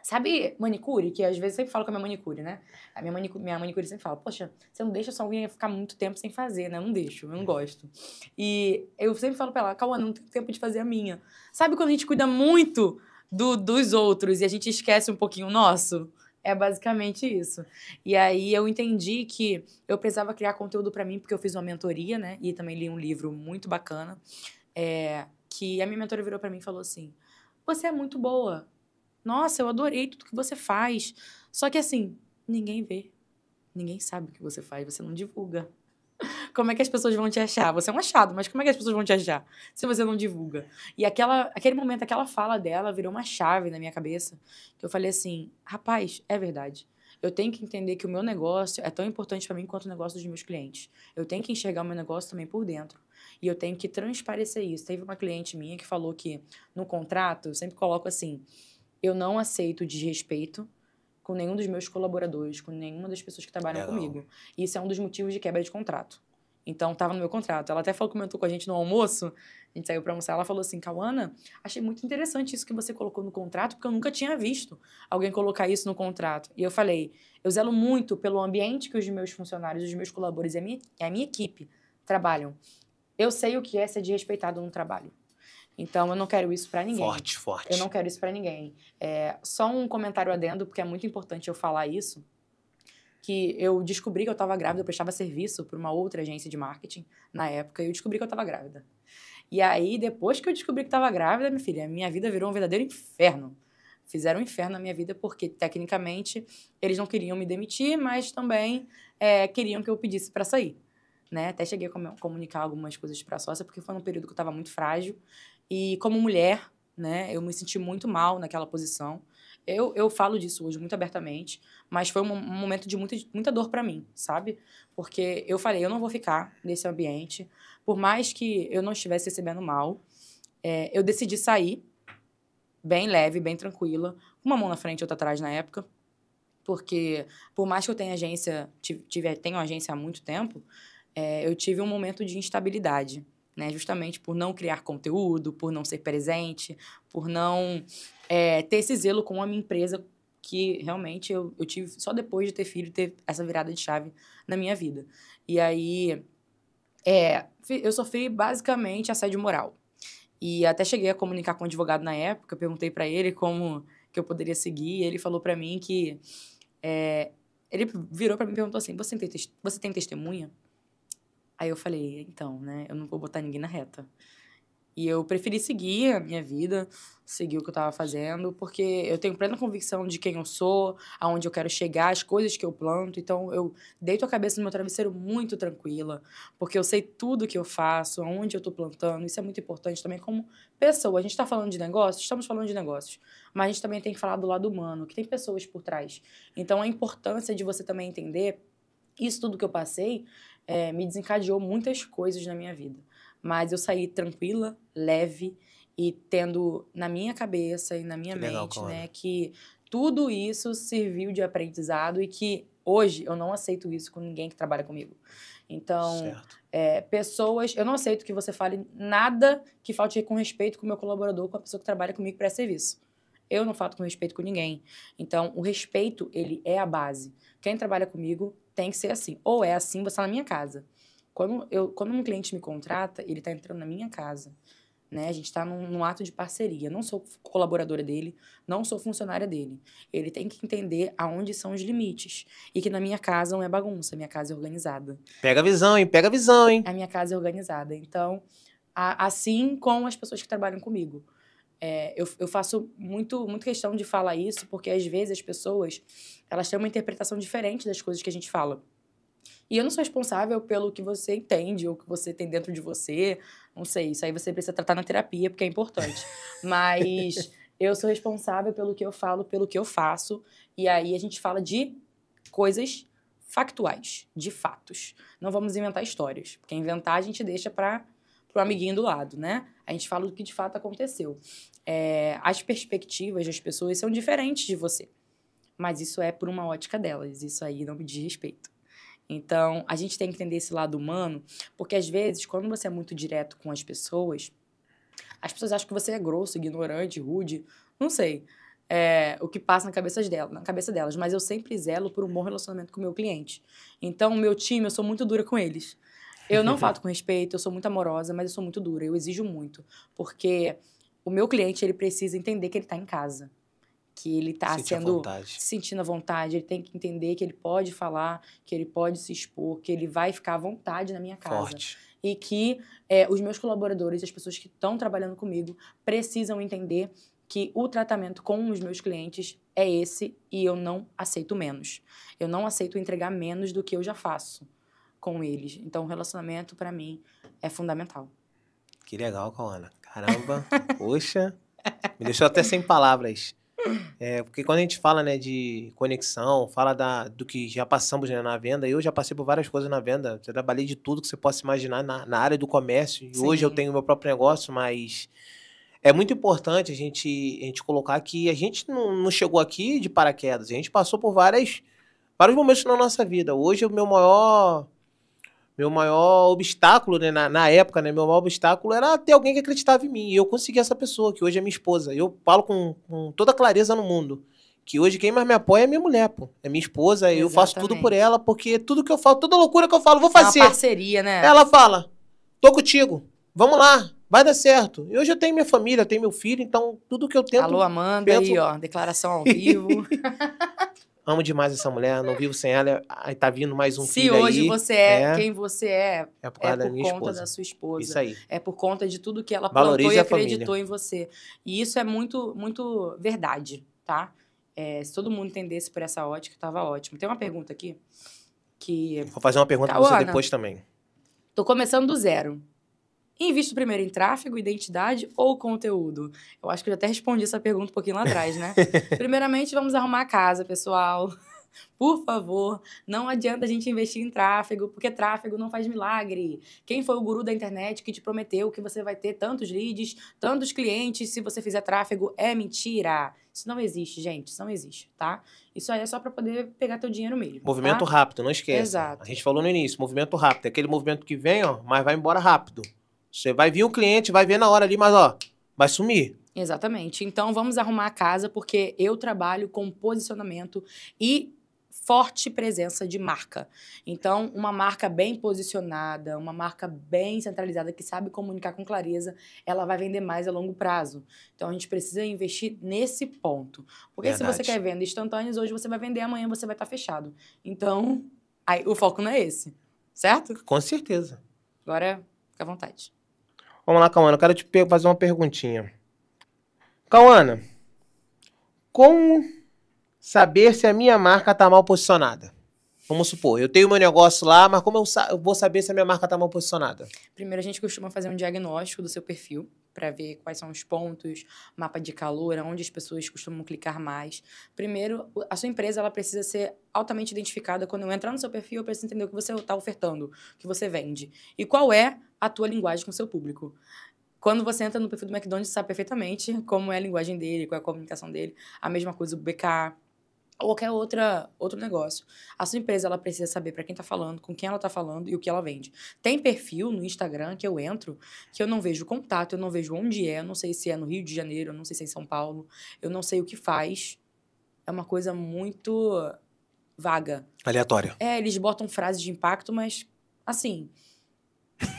Sabe manicure? Que às vezes eu sempre falo com a minha manicure, né? A minha manicure sempre fala, poxa, você não deixa sua unha ficar muito tempo sem fazer, né? Eu não deixo, eu não gosto. E eu sempre falo pra ela, Cauã, não tenho tempo de fazer a minha. Sabe quando a gente cuida muito dos outros e a gente esquece um pouquinho o nosso? É basicamente isso. E aí eu entendi que eu precisava criar conteúdo pra mim, porque eu fiz uma mentoria, né? E também li um livro muito bacana, que a minha mentora virou pra mim e falou assim, você é muito boa. Nossa, eu adorei tudo que você faz. Só que assim, ninguém vê. Ninguém sabe o que você faz, você não divulga. Como é que as pessoas vão te achar? Você é um achado, mas como é que as pessoas vão te achar se você não divulga? E aquele momento, aquela fala dela virou uma chave na minha cabeça, que eu falei assim, rapaz, é verdade. Eu tenho que entender que o meu negócio é tão importante para mim quanto o negócio dos meus clientes. Eu tenho que enxergar o meu negócio também por dentro. E eu tenho que transparecer isso. Teve uma cliente minha que falou que no contrato, eu sempre coloco assim, eu não aceito desrespeito com nenhum dos meus colaboradores, com nenhuma das pessoas que trabalham comigo. Isso é um dos motivos de quebra de contrato. Então, estava no meu contrato. Ela até comentou com a gente no almoço, a gente saiu para almoçar, ela falou assim, Cauana, achei muito interessante isso que você colocou no contrato, porque eu nunca tinha visto alguém colocar isso no contrato. E eu falei, eu zelo muito pelo ambiente que os meus funcionários, os meus colaboradores e a minha equipe trabalham. Eu sei o que é ser desrespeitado no trabalho. Então, eu não quero isso pra ninguém. Forte. Eu não quero isso pra ninguém. Só um comentário adendo, porque é muito importante eu falar isso, que eu descobri que eu estava grávida, eu prestava serviço para uma outra agência de marketing na época, e eu descobri que eu estava grávida. E aí, depois que eu descobri que estava grávida, minha filha, a minha vida virou um verdadeiro inferno. Fizeram um inferno na minha vida, porque, tecnicamente, eles não queriam me demitir, mas também queriam que eu pedisse para sair. Né? Até cheguei a comunicar algumas coisas para a sócia, porque foi num período que eu estava muito frágil. E como mulher, né, eu me senti muito mal naquela posição. Eu falo disso hoje muito abertamente, mas foi um momento de muita dor para mim, sabe? Porque eu falei, eu não vou ficar nesse ambiente. Por mais que eu não estivesse recebendo mal, eu decidi sair bem leve, bem tranquila, com uma mão na frente e outra atrás na época. Porque, por mais que eu tenha agência, tenho agência há muito tempo, eu tive um momento de instabilidade, né? Justamente por não criar conteúdo, por não ser presente, por não ter esse zelo com a minha empresa, que realmente eu tive só depois de ter filho, ter essa virada de chave na minha vida. E aí, eu sofri basicamente assédio moral. E até cheguei a comunicar com o advogado na época, perguntei para ele como que eu poderia seguir, e ele falou para mim que... ele virou para mim e perguntou assim, você tem testemunha? Aí eu falei, então, né, eu não vou botar ninguém na reta. E eu preferi seguir a minha vida, seguir o que eu estava fazendo, porque eu tenho plena convicção de quem eu sou, aonde eu quero chegar, as coisas que eu planto. Então, eu deito a cabeça no meu travesseiro muito tranquila, porque eu sei tudo que eu faço, aonde eu estou plantando. Isso é muito importante também como pessoa. A gente está falando de negócios? Estamos falando de negócios. Mas a gente também tem que falar do lado humano, que tem pessoas por trás. Então, a importância de você também entender isso tudo que eu passei me desencadeou muitas coisas na minha vida. Mas eu saí tranquila, leve e tendo na minha cabeça e na minha mente, né, que tudo isso serviu de aprendizado e que hoje eu não aceito isso com ninguém que trabalha comigo. Então, pessoas... Eu não aceito que você fale nada que falte com respeito com o meu colaborador, com a pessoa que trabalha comigo para serviço. Eu não falo com respeito com ninguém. Então, o respeito, ele é a base. Quem trabalha comigo tem que ser assim. Ou é assim, você está na minha casa. Quando um cliente me contrata, ele está entrando na minha casa, né? A gente está num ato de parceria. Não sou colaboradora dele, não sou funcionária dele. Ele tem que entender aonde são os limites. E que na minha casa não é bagunça, minha casa é organizada. Pega a visão, hein? Pega a visão, hein? A minha casa é organizada. Então, assim como as pessoas que trabalham comigo. Eu faço muito questão de falar isso, porque às vezes as pessoas elas têm uma interpretação diferente das coisas que a gente fala. E eu não sou responsável pelo que você entende ou que você tem dentro de você. Não sei, isso aí você precisa tratar na terapia, porque é importante. Mas eu sou responsável pelo que eu falo, pelo que eu faço. E aí a gente fala de coisas factuais, de fatos. Não vamos inventar histórias, porque inventar a gente deixa para o amiguinho do lado, né? A gente fala do que de fato aconteceu. As perspectivas das pessoas são diferentes de você. Mas isso é por uma ótica delas. Isso aí não me diz respeito. Então, a gente tem que entender esse lado humano, porque às vezes, quando você é muito direto com as pessoas acham que você é grosso, ignorante, rude, não sei o que passa na cabeça delas, mas eu sempre zelo por um bom relacionamento com o meu cliente. Então, o meu time, eu sou muito dura com eles. Eu não falo com respeito, eu sou muito amorosa, mas eu sou muito dura, eu exijo muito, porque o meu cliente, ele precisa entender que ele está em casa. Que ele está sentindo à vontade, ele tem que entender que ele pode falar, que ele pode se expor, que ele vai ficar à vontade na minha casa. Forte. E que os meus colaboradores, as pessoas que estão trabalhando comigo, precisam entender que o tratamento com os meus clientes é esse e eu não aceito menos. Eu não aceito entregar menos do que eu já faço com eles. Então, o relacionamento, para mim, é fundamental. Que legal, Cauana. Caramba, poxa, me deixou até sem palavras. Porque quando a gente fala, né, de conexão, fala do que já passamos, né, na venda, eu já passei por várias coisas na venda, eu trabalhei de tudo que você possa imaginar na área do comércio, e hoje eu tenho meu próprio negócio, mas é muito importante a gente colocar que a gente não chegou aqui de paraquedas, a gente passou por vários momentos na nossa vida. Hoje o meu maior obstáculo, né, na época, né, meu maior obstáculo era ter alguém que acreditava em mim. E eu consegui essa pessoa, que hoje é minha esposa. Eu falo com toda clareza no mundo. Que hoje quem mais me apoia é minha mulher, pô. É minha esposa, eu faço tudo por ela, porque tudo que eu falo, toda loucura que eu falo, vou fazer. É uma parceria, né? Ela fala, tô contigo, vamos lá, vai dar certo. E hoje eu tenho minha família, tenho meu filho, então tudo que eu tento... Alô, Amanda, aí, ó, declaração ao vivo. Amo demais essa mulher, não vivo sem ela. Aí tá vindo mais um filho aí. Se hoje você é quem você é por causa da minha conta esposa. Da sua esposa. Isso aí. É por conta de tudo que ela Valorize plantou e a acreditou família. em você. E isso é muito, muito verdade, tá? Se todo mundo entendesse por essa ótica, tava ótimo. Tem uma pergunta aqui que... Vou fazer uma pergunta pra você depois também. Tô começando do zero. Invisto primeiro em tráfego, identidade ou conteúdo? Eu acho que eu já até respondi essa pergunta um pouquinho lá atrás, né? Primeiramente, vamos arrumar a casa, pessoal. Por favor, não adianta a gente investir em tráfego, porque tráfego não faz milagre. Quem foi o guru da internet que te prometeu que você vai ter tantos leads, tantos clientes se você fizer tráfego? É mentira. Isso não existe, gente. Isso não existe, tá? Isso aí é só para poder pegar teu dinheiro mesmo. Movimento tá? rápido, não esqueça. Exato. A gente falou no início, movimento rápido. É aquele movimento que vem, ó, mas vai embora rápido. Você vai vir um cliente, vai ver na hora ali, mas ó, vai sumir. Exatamente. Então, vamos arrumar a casa, porque eu trabalho com posicionamento e forte presença de marca. Então, uma marca bem posicionada, uma marca bem centralizada, que sabe comunicar com clareza, ela vai vender mais a longo prazo. Então, a gente precisa investir nesse ponto. Porque se você quer venda instantâneas, hoje você vai vender, amanhã você vai estar fechado. Então, aí, o foco não é esse, certo? Com certeza. Agora, fica à vontade. Vamos lá, Cauana, eu quero te fazer uma perguntinha. Cauana, como saber se a minha marca está mal posicionada? Vamos supor, eu tenho meu negócio lá, mas como eu vou saber se a minha marca está mal posicionada? Primeiro, a gente costuma fazer um diagnóstico do seu perfil, para ver quais são os pontos, mapa de calor, onde as pessoas costumam clicar mais. Primeiro, a sua empresa ela precisa ser altamente identificada. Quando eu entrar no seu perfil, eu preciso entender o que você está ofertando, o que você vende. E qual é a tua linguagem com o seu público. Quando você entra no perfil do McDonald's, você sabe perfeitamente como é a linguagem dele, qual é a comunicação dele. A mesma coisa do BK, ou qualquer outro negócio. A sua empresa ela precisa saber para quem está falando, com quem ela está falando e o que ela vende. Tem perfil no Instagram que eu entro, que eu não vejo contato, eu não vejo onde é, eu não sei se é no Rio de Janeiro, eu não sei se é em São Paulo, eu não sei o que faz. É uma coisa muito vaga. Aleatória. Eles botam frases de impacto, mas, assim...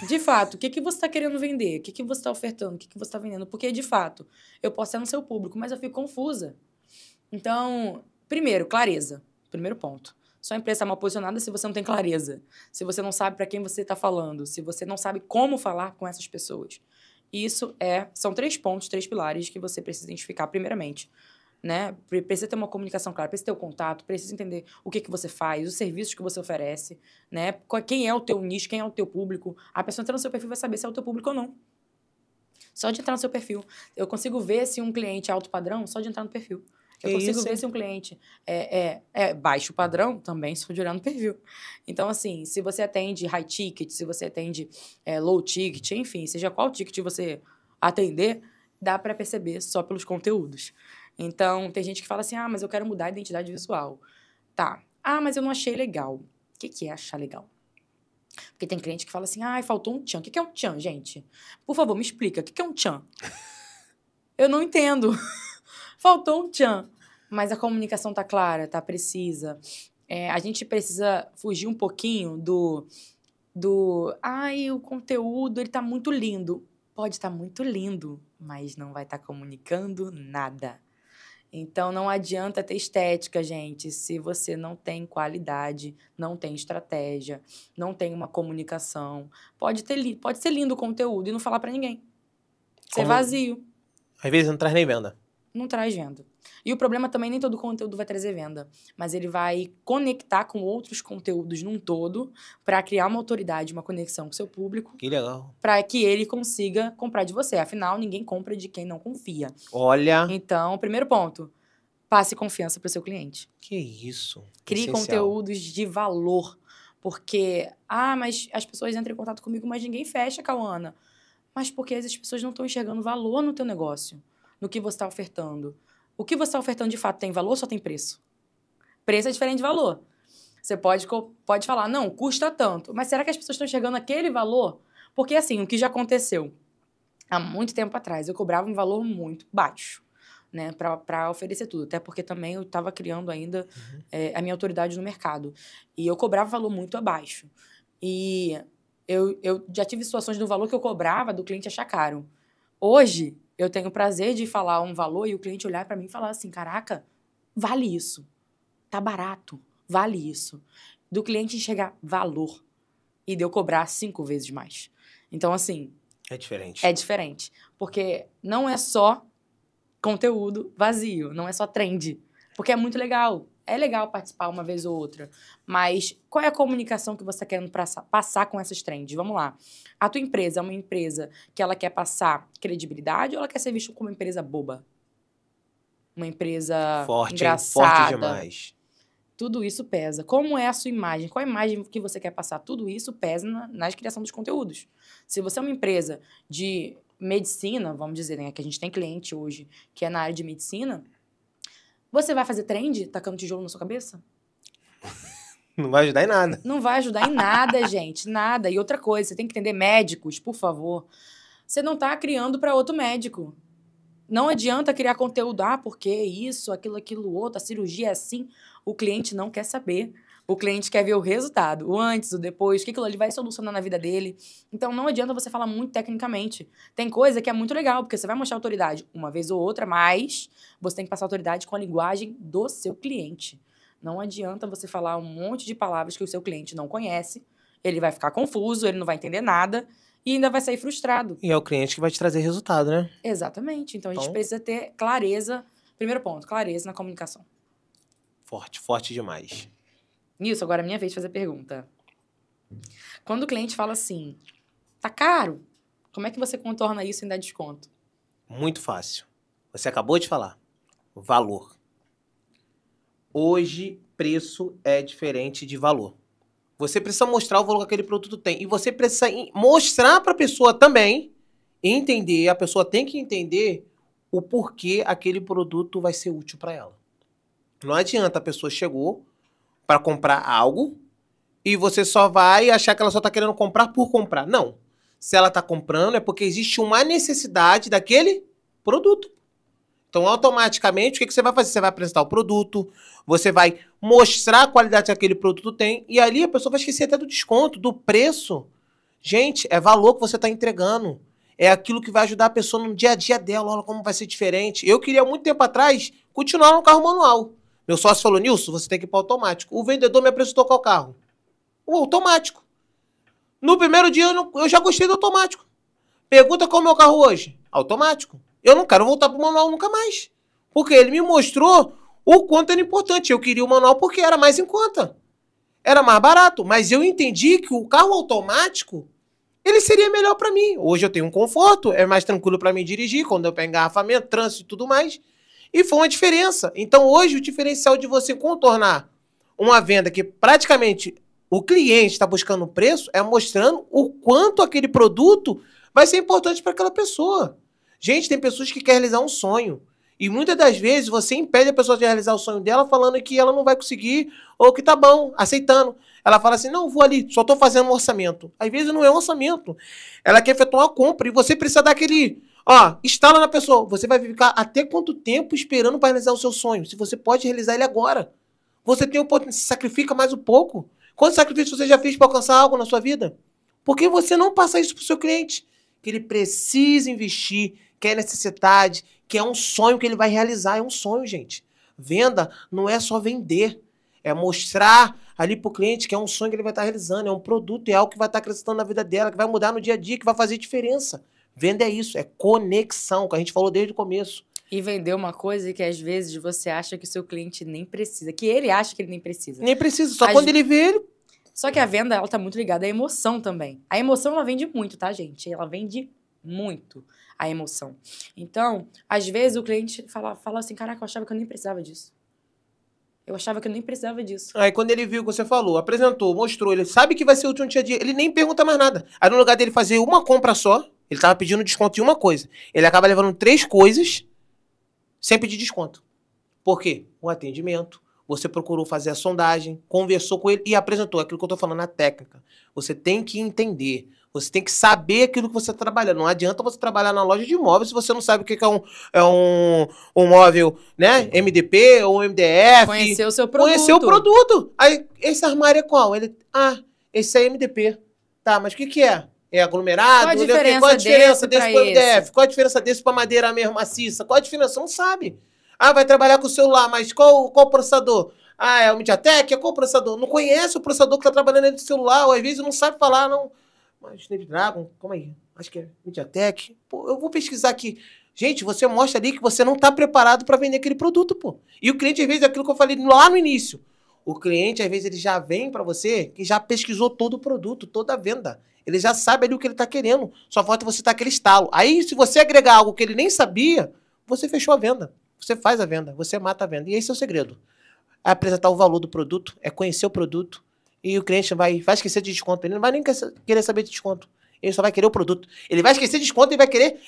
De fato, o que você está querendo vender? O que você está ofertando? O que você está vendendo? Porque, de fato, eu posso ser no seu público, mas eu fico confusa. Então, primeiro, clareza. Primeiro ponto. Sua empresa está mal posicionada se você não tem clareza. Se você não sabe para quem você está falando. Se você não sabe como falar com essas pessoas. Isso são 3 pontos, 3 pilares que você precisa identificar primeiramente. Né? Precisa ter uma comunicação clara, precisa ter o contato, precisa entender o que você faz, os serviços que você oferece, né? Quem é o teu nicho, quem é o teu público. A pessoa entra no seu perfil vai saber se é o teu público ou não. Só de entrar no seu perfil. Eu consigo ver se um cliente é alto padrão só de entrar no perfil. Eu consigo ver se um cliente é baixo padrão também só de olhar no perfil. Então, assim, se você atende high ticket, se você atende low ticket, enfim, seja qual ticket você atender, dá para perceber só pelos conteúdos. Então, tem gente que fala assim, mas eu quero mudar a identidade visual. Tá. Mas eu não achei legal. O que é achar legal? Porque tem cliente que fala assim, faltou um tchan. O que é um tchan, gente? Por favor, me explica. O que é um tchan? Eu não entendo. Faltou um tchan. Mas a comunicação tá clara, tá precisa. A gente precisa fugir um pouquinho do o conteúdo, ele tá muito lindo. Pode estar muito lindo, mas não vai estar comunicando nada. Então, não adianta ter estética, gente, se você não tem qualidade, não tem estratégia, não tem uma comunicação. Pode ser lindo o conteúdo e não falar pra ninguém. Ser vazio. Às vezes não traz nem venda. Não traz venda. E o problema também, nem todo conteúdo vai trazer venda, mas ele vai conectar com outros conteúdos num todo para criar uma autoridade, uma conexão com o seu público. Que legal. Para que ele consiga comprar de você. Afinal, ninguém compra de quem não confia. Olha. Então, primeiro ponto, passe confiança para o seu cliente. Que isso. Crie conteúdos de valor. Porque, mas as pessoas entram em contato comigo, mas ninguém fecha, Cauana. Mas porque as pessoas não estão enxergando valor no teu negócio, no que você está ofertando. O que você está ofertando de fato tem valor ou só tem preço? Preço é diferente de valor. Você pode falar, não, custa tanto. Mas será que as pessoas estão enxergando aquele valor? Porque, assim, o que já aconteceu? Há muito tempo atrás, eu cobrava um valor muito baixo, né? Para oferecer tudo. Até porque também eu estava criando ainda a minha autoridade no mercado. E eu cobrava valor muito abaixo. E eu já tive situações do valor que eu cobrava do cliente achar caro. Hoje, eu tenho o prazer de falar um valor e o cliente olhar para mim e falar assim, caraca, vale isso. Tá barato, vale isso. Do cliente enxergar valor e de eu cobrar 5 vezes mais. Então, assim... É diferente. É diferente. Porque não é só conteúdo vazio, não é só trend. Porque é muito legal. É legal participar uma vez ou outra. Mas qual é a comunicação que você está querendo passar com essas trends? Vamos lá. A tua empresa é uma empresa que ela quer passar credibilidade ou ela quer ser vista como uma empresa boba? Uma empresa engraçada? Forte demais. Tudo isso pesa. Como é a sua imagem? Qual a imagem que você quer passar? Tudo isso pesa na criação dos conteúdos. Se você é uma empresa de medicina, vamos dizer, né, que a gente tem cliente hoje que é na área de medicina, você vai fazer trend tacando tijolo na sua cabeça? Não vai ajudar em nada. Não vai ajudar em nada, gente. Nada. E outra coisa, você tem que entender, médicos, por favor. Você não está criando para outro médico. Não adianta criar conteúdo, porque isso, aquilo, outro, a cirurgia é assim. O cliente não quer saber. O cliente quer ver o resultado, o antes, o depois, o que aquilo ali vai solucionar na vida dele. Então, não adianta você falar muito tecnicamente. Tem coisa que é muito legal, porque você vai mostrar autoridade uma vez ou outra, mas você tem que passar autoridade com a linguagem do seu cliente. Não adianta você falar um monte de palavras que o seu cliente não conhece, ele vai ficar confuso, ele não vai entender nada e ainda vai sair frustrado. E é o cliente que vai te trazer resultado, né? Exatamente. Então, a gente precisa ter clareza. Primeiro ponto, clareza na comunicação. Forte, forte demais. Isso, agora é minha vez de fazer pergunta. Quando o cliente fala assim, tá caro, como é que você contorna isso sem dar desconto? Muito fácil. Você acabou de falar. Valor. Hoje, preço é diferente de valor. Você precisa mostrar o valor que aquele produto tem. E você precisa mostrar para a pessoa também, entender, a pessoa tem que entender o porquê aquele produto vai ser útil para ela. Não adianta a pessoa chegou para comprar algo e você só vai achar que ela só está querendo comprar por comprar. Não. Se ela está comprando é porque existe uma necessidade daquele produto. Então, automaticamente, o que você vai fazer? Você vai apresentar o produto, você vai mostrar a qualidade que aquele produto tem e ali a pessoa vai esquecer até do desconto, do preço. Gente, é valor que você está entregando. É aquilo que vai ajudar a pessoa no dia a dia dela. Olha como vai ser diferente. Eu queria, muito tempo atrás, continuar no carro manual. Meu sócio falou, Nilson, você tem que ir para o automático. O vendedor me apresentou qual carro? O automático. No primeiro dia, eu já gostei do automático. Pergunta qual é o meu carro hoje? Automático. Eu não quero voltar para o manual nunca mais. Porque ele me mostrou o quanto era importante. Eu queria o manual porque era mais em conta. Era mais barato. Mas eu entendi que o carro automático, ele seria melhor para mim. Hoje eu tenho um conforto, é mais tranquilo para mim dirigir, quando eu pego engarrafamento, trânsito e tudo mais. E foi uma diferença. Então hoje o diferencial de você contornar uma venda que praticamente o cliente está buscando preço é mostrando o quanto aquele produto vai ser importante para aquela pessoa. Gente, tem pessoas que querem realizar um sonho. E muitas das vezes você impede a pessoa de realizar o sonho dela falando que ela não vai conseguir ou que tá bom, aceitando. Ela fala assim, não, vou ali, só tô fazendo um orçamento. Às vezes não é um orçamento. Ela quer efetuar uma compra e você precisa dar aquele... instala na pessoa. Você vai ficar até quanto tempo esperando para realizar o seu sonho? Se você pode realizar ele agora. Você tem oportunidade, se sacrifica mais um pouco. Quantos sacrifícios você já fez para alcançar algo na sua vida? Por que você não passa isso para o seu cliente? Que ele precisa investir, que é necessidade, que é um sonho que ele vai realizar. É um sonho, gente. Venda não é só vender. É mostrar ali para o cliente que é um sonho que ele vai estar realizando. É um produto, é algo que vai estar acrescentando na vida dela, que vai mudar no dia a dia, que vai fazer diferença. Venda é isso, é conexão, que a gente falou desde o começo. E vender uma coisa que às vezes você acha que o seu cliente nem precisa, que ele acha que ele nem precisa. Nem precisa, só quando ele vê ele... Só que a venda, ela tá muito ligada à emoção também. A emoção, ela vende muito, tá, gente? Ela vende muito a emoção. Então, às vezes o cliente fala assim, caraca, eu achava que eu nem precisava disso. Eu achava que eu nem precisava disso. Aí quando ele viu o que você falou, apresentou, mostrou, ele sabe que vai ser útil no dia a dia, ele nem pergunta mais nada. Aí no lugar dele fazer uma compra só, ele tava pedindo desconto de uma coisa. Ele acaba levando 3 coisas sem pedir desconto. Por quê? O atendimento. Você procurou fazer a sondagem, conversou com ele e apresentou aquilo que eu tô falando, a técnica. Você tem que entender. Você tem que saber aquilo que você está trabalhando. Não adianta você trabalhar na loja de imóveis se você não sabe o que é um móvel, né? MDP ou MDF. Conhecer o seu produto. Conhecer o produto. Aí, esse armário é qual? Esse é MDP. Tá, mas o que é? É aglomerado? Qual a diferença desse para MDF? Qual a diferença desse para madeira mesmo maciça? Qual a diferença? Você não sabe. Vai trabalhar com o celular, mas qual o processador? É o MediaTek? Qual o processador? Não conhece o processador que está trabalhando dentro do celular, ou às vezes não sabe falar, não. Mas Snapdragon, calma aí, acho que é MediaTek. Pô, eu vou pesquisar aqui. Gente, você mostra ali que você não está preparado para vender aquele produto, pô. E o cliente, às vezes, é aquilo que eu falei lá no início. O cliente, às vezes, ele já vem para você que já pesquisou todo o produto, toda a venda. Ele já sabe ali o que ele está querendo. Só falta você dar aquele estalo. Aí, se você agregar algo que ele nem sabia, você fechou a venda. Você faz a venda, você mata a venda. E esse é o segredo. é apresentar o valor do produto, é conhecer o produto. E o cliente vai esquecer de desconto. Ele não vai nem querer saber de desconto. Ele só vai querer o produto. Ele vai esquecer de desconto e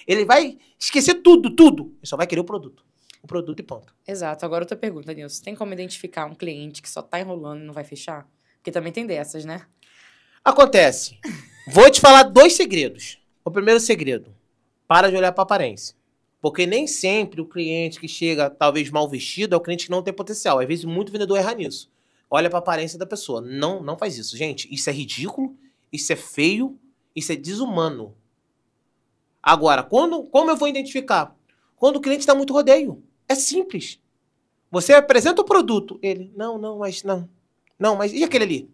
ele vai esquecer tudo. Ele só vai querer o produto. O produto e ponto. Exato. Agora outra pergunta, Nilson. Tem como identificar um cliente que só tá enrolando e não vai fechar? Porque também tem dessas, né? Acontece. Vou te falar 2 segredos. O primeiro segredo. Para de olhar para aparência. Porque nem sempre o cliente que chega, talvez mal vestido, é o cliente que não tem potencial. Às vezes, muito vendedor erra nisso. Olha para a aparência da pessoa. Não faz isso. Gente, isso é ridículo, isso é feio, isso é desumano. Agora, como eu vou identificar? Quando o cliente está muito rodeio. É simples. Você apresenta o produto. Ele, não, mas e aquele ali?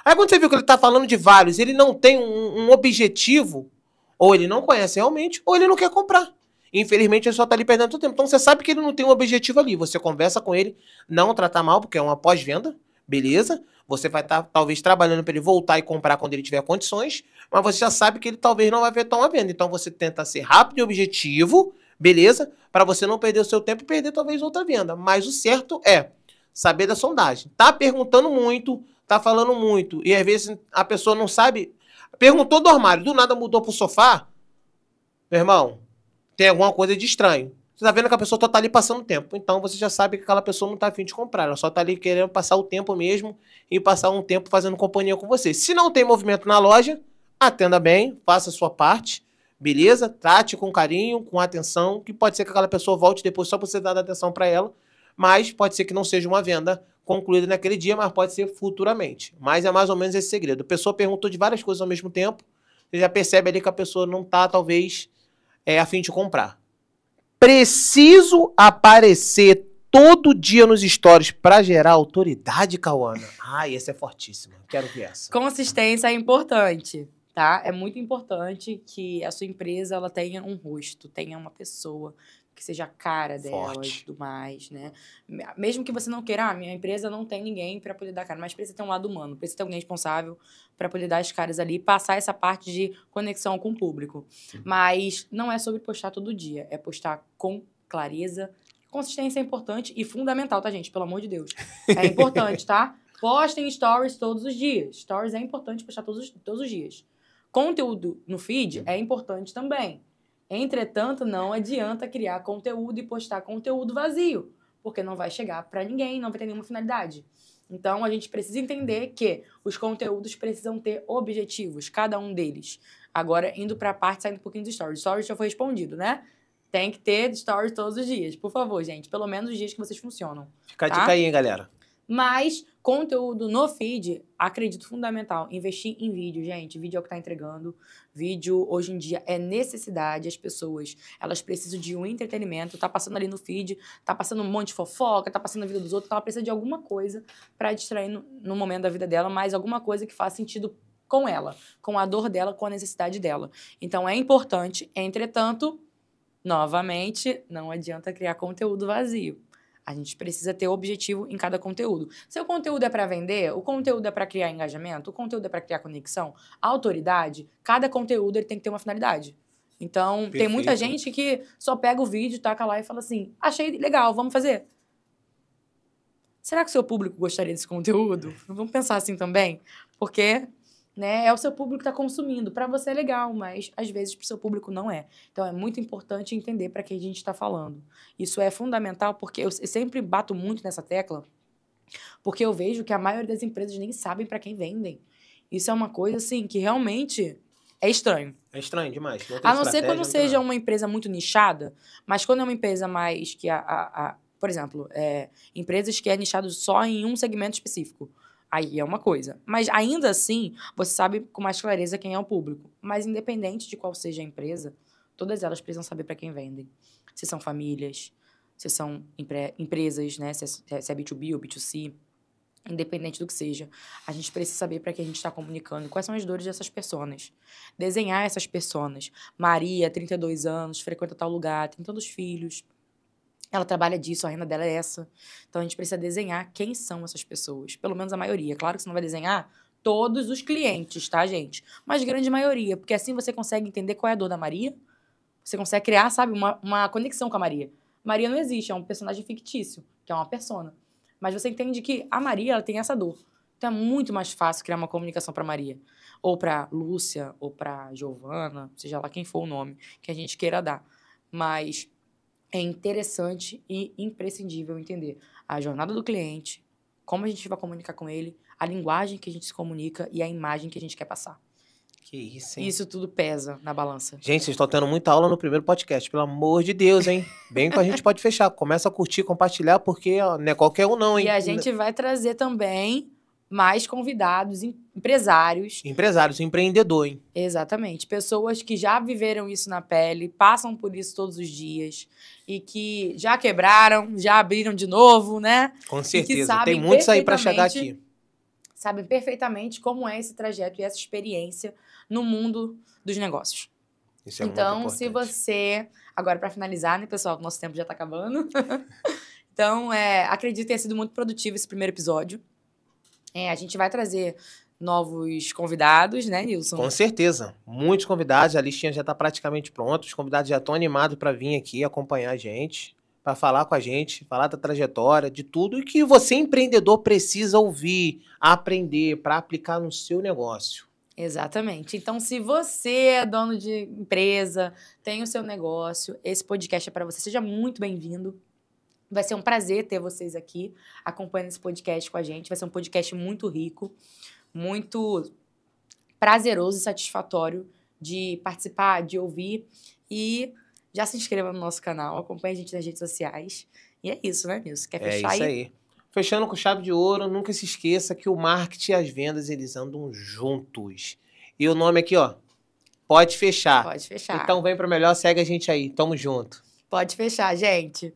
Aí quando você viu que ele está falando de vários, ele não tem um objetivo, ou ele não conhece realmente, ou ele não quer comprar. Infelizmente, ele só está ali perdendo seu tempo. Então, você sabe que ele não tem um objetivo ali. Você conversa com ele, não tratar mal, porque é uma pós-venda, beleza? Você vai estar, talvez, trabalhando para ele voltar e comprar quando ele tiver condições, mas você já sabe que ele talvez não vai efetuar uma venda. Então, você tenta ser rápido e objetivo, beleza? Para você não perder o seu tempo e perder, talvez, outra venda. Mas o certo é saber da sondagem. Tá perguntando muito, tá falando muito, e às vezes a pessoa não sabe. Perguntou do armário, do nada mudou pro sofá. Meu irmão, tem alguma coisa de estranho. Você tá vendo que a pessoa só tá ali passando tempo. Então você já sabe que aquela pessoa não tá a fim de comprar. Ela só tá ali querendo passar o tempo mesmo e passar um tempo fazendo companhia com você. Se não tem movimento na loja, atenda bem, faça a sua parte, beleza? Trate com carinho, com atenção, que pode ser que aquela pessoa volte depois só pra você dar atenção para ela, mas pode ser que não seja uma venda concluída naquele dia, mas pode ser futuramente. Mas é mais ou menos esse segredo. A pessoa perguntou de várias coisas ao mesmo tempo, você já percebe ali que a pessoa não tá, talvez, a fim de comprar. Preciso aparecer todo dia nos stories para gerar autoridade, Cauana? Ai, essa é fortíssima. Quero ver essa. Consistência é importante, tá? É muito importante que a sua empresa ela tenha um rosto, tenha uma pessoa que seja a cara dela Forte. e tudo mais, né? Mesmo que você não queira, minha empresa não tem ninguém para poder dar cara, mas precisa ter um lado humano, precisa ter alguém responsável para poder dar as caras ali e passar essa parte de conexão com o público. Mas não é sobre postar todo dia, é postar com clareza. Consistência é importante e fundamental, tá, gente? Pelo amor de Deus. É importante, tá? Postem stories todos os dias. Stories é importante postar todos os dias. Conteúdo no feed é importante também. Entretanto, não adianta criar conteúdo e postar conteúdo vazio, porque não vai chegar para ninguém, não vai ter nenhuma finalidade. Então, a gente precisa entender que os conteúdos precisam ter objetivos, cada um deles. Agora, indo para a parte, saindo um pouquinho do stories. Stories já foi respondido, né? Tem que ter stories todos os dias, por favor, gente. Pelo menos os dias que vocês funcionam. Fica a dica aí, hein, galera. Mas conteúdo no feed, acredito fundamental. Investir em vídeo, gente. Vídeo é o que está entregando. Vídeo, hoje em dia, é necessidade. As pessoas, elas precisam de um entretenimento. Tá passando ali no feed, tá passando um monte de fofoca, tá passando a vida dos outros. Então, ela precisa de alguma coisa para distrair no momento da vida dela, mas alguma coisa que faça sentido com ela, com a dor dela, com a necessidade dela. Então, é importante. Entretanto, novamente, não adianta criar conteúdo vazio. A gente precisa ter objetivo em cada conteúdo. Se o conteúdo é para vender, o conteúdo é para criar engajamento, o conteúdo é para criar conexão, autoridade, cada conteúdo ele tem que ter uma finalidade. Então, Perfeito. Tem muita gente que só pega o vídeo, taca lá e fala assim, achei legal, vamos fazer. Será que o seu público gostaria desse conteúdo? Vamos pensar assim também? Porque né, é o seu público que está consumindo. Para você é legal, mas às vezes para o seu público não é. Então é muito importante entender para quem a gente está falando. Isso é fundamental porque eu sempre bato muito nessa tecla, porque eu vejo que a maioria das empresas nem sabem para quem vendem. Isso é uma coisa assim que realmente é estranho. É estranho demais. A não ser quando seja uma empresa muito nichada, mas quando é uma empresa mais que por exemplo, empresas que é nichado só em um segmento específico. Aí é uma coisa. Mas ainda assim, você sabe com mais clareza quem é o público. Mas independente de qual seja a empresa, todas elas precisam saber para quem vendem. Se são famílias, se são empresas, né? Se é B2B ou B2C, independente do que seja. A gente precisa saber para quem a gente está comunicando, quais são as dores dessas pessoas. Desenhar essas pessoas. Maria, 32 anos, frequenta tal lugar, tem tantos filhos. Ela trabalha disso, a renda dela é essa. Então, a gente precisa desenhar quem são essas pessoas. Pelo menos a maioria. Claro que você não vai desenhar todos os clientes, tá, gente? Mas grande maioria. Porque assim você consegue entender qual é a dor da Maria. Você consegue criar, sabe, uma conexão com a Maria. Maria não existe, é um personagem fictício, que é uma persona. Mas você entende que a Maria, ela tem essa dor. Então é muito mais fácil criar uma comunicação para Maria. Ou para Lúcia, ou para Giovana, seja lá quem for o nome que a gente queira dar. Mas é interessante e imprescindível entender a jornada do cliente, como a gente vai comunicar com ele, a linguagem que a gente se comunica e a imagem que a gente quer passar. Que isso, hein? Isso tudo pesa na balança. Gente, vocês estão tendo muita aula no primeiro podcast, pelo amor de Deus, hein? Bem que a gente pode fechar. Começa a curtir, compartilhar, porque ó, não é qualquer um não, hein? E a gente vai trazer também mais convidados, empresários. Empresários, empreendedor, hein? Exatamente. Pessoas que já viveram isso na pele, passam por isso todos os dias e que já quebraram, já abriram de novo, né? Com certeza. Tem muitos aí para chegar aqui. Sabem perfeitamente como é esse trajeto e essa experiência no mundo dos negócios. Isso é então, muito se importante. você... Agora, para finalizar, né, pessoal? Nosso tempo já está acabando. Então, acredito que tenha sido muito produtivo esse primeiro episódio. A gente vai trazer novos convidados, né, Nilson? Com certeza. Muitos convidados, a listinha já está praticamente pronta. Os convidados já estão animados para vir aqui acompanhar a gente, para falar com a gente, falar da trajetória, de tudo e que você, empreendedor, precisa ouvir, aprender para aplicar no seu negócio. Exatamente. Então, se você é dono de empresa, tem o seu negócio, esse podcast é para você. Seja muito bem-vindo. Vai ser um prazer ter vocês aqui acompanhando esse podcast com a gente. Vai ser um podcast muito rico, muito prazeroso e satisfatório de participar, de ouvir. E já se inscreva no nosso canal, acompanhe a gente nas redes sociais. E é isso, né, Nilson? Quer fechar aí? É isso aí. Fechando com chave de ouro, nunca se esqueça que o marketing e as vendas, eles andam juntos. E o nome aqui, ó, Pode Fechar. Pode fechar. Então vem para melhor, segue a gente aí. Tamo junto. Pode fechar, gente.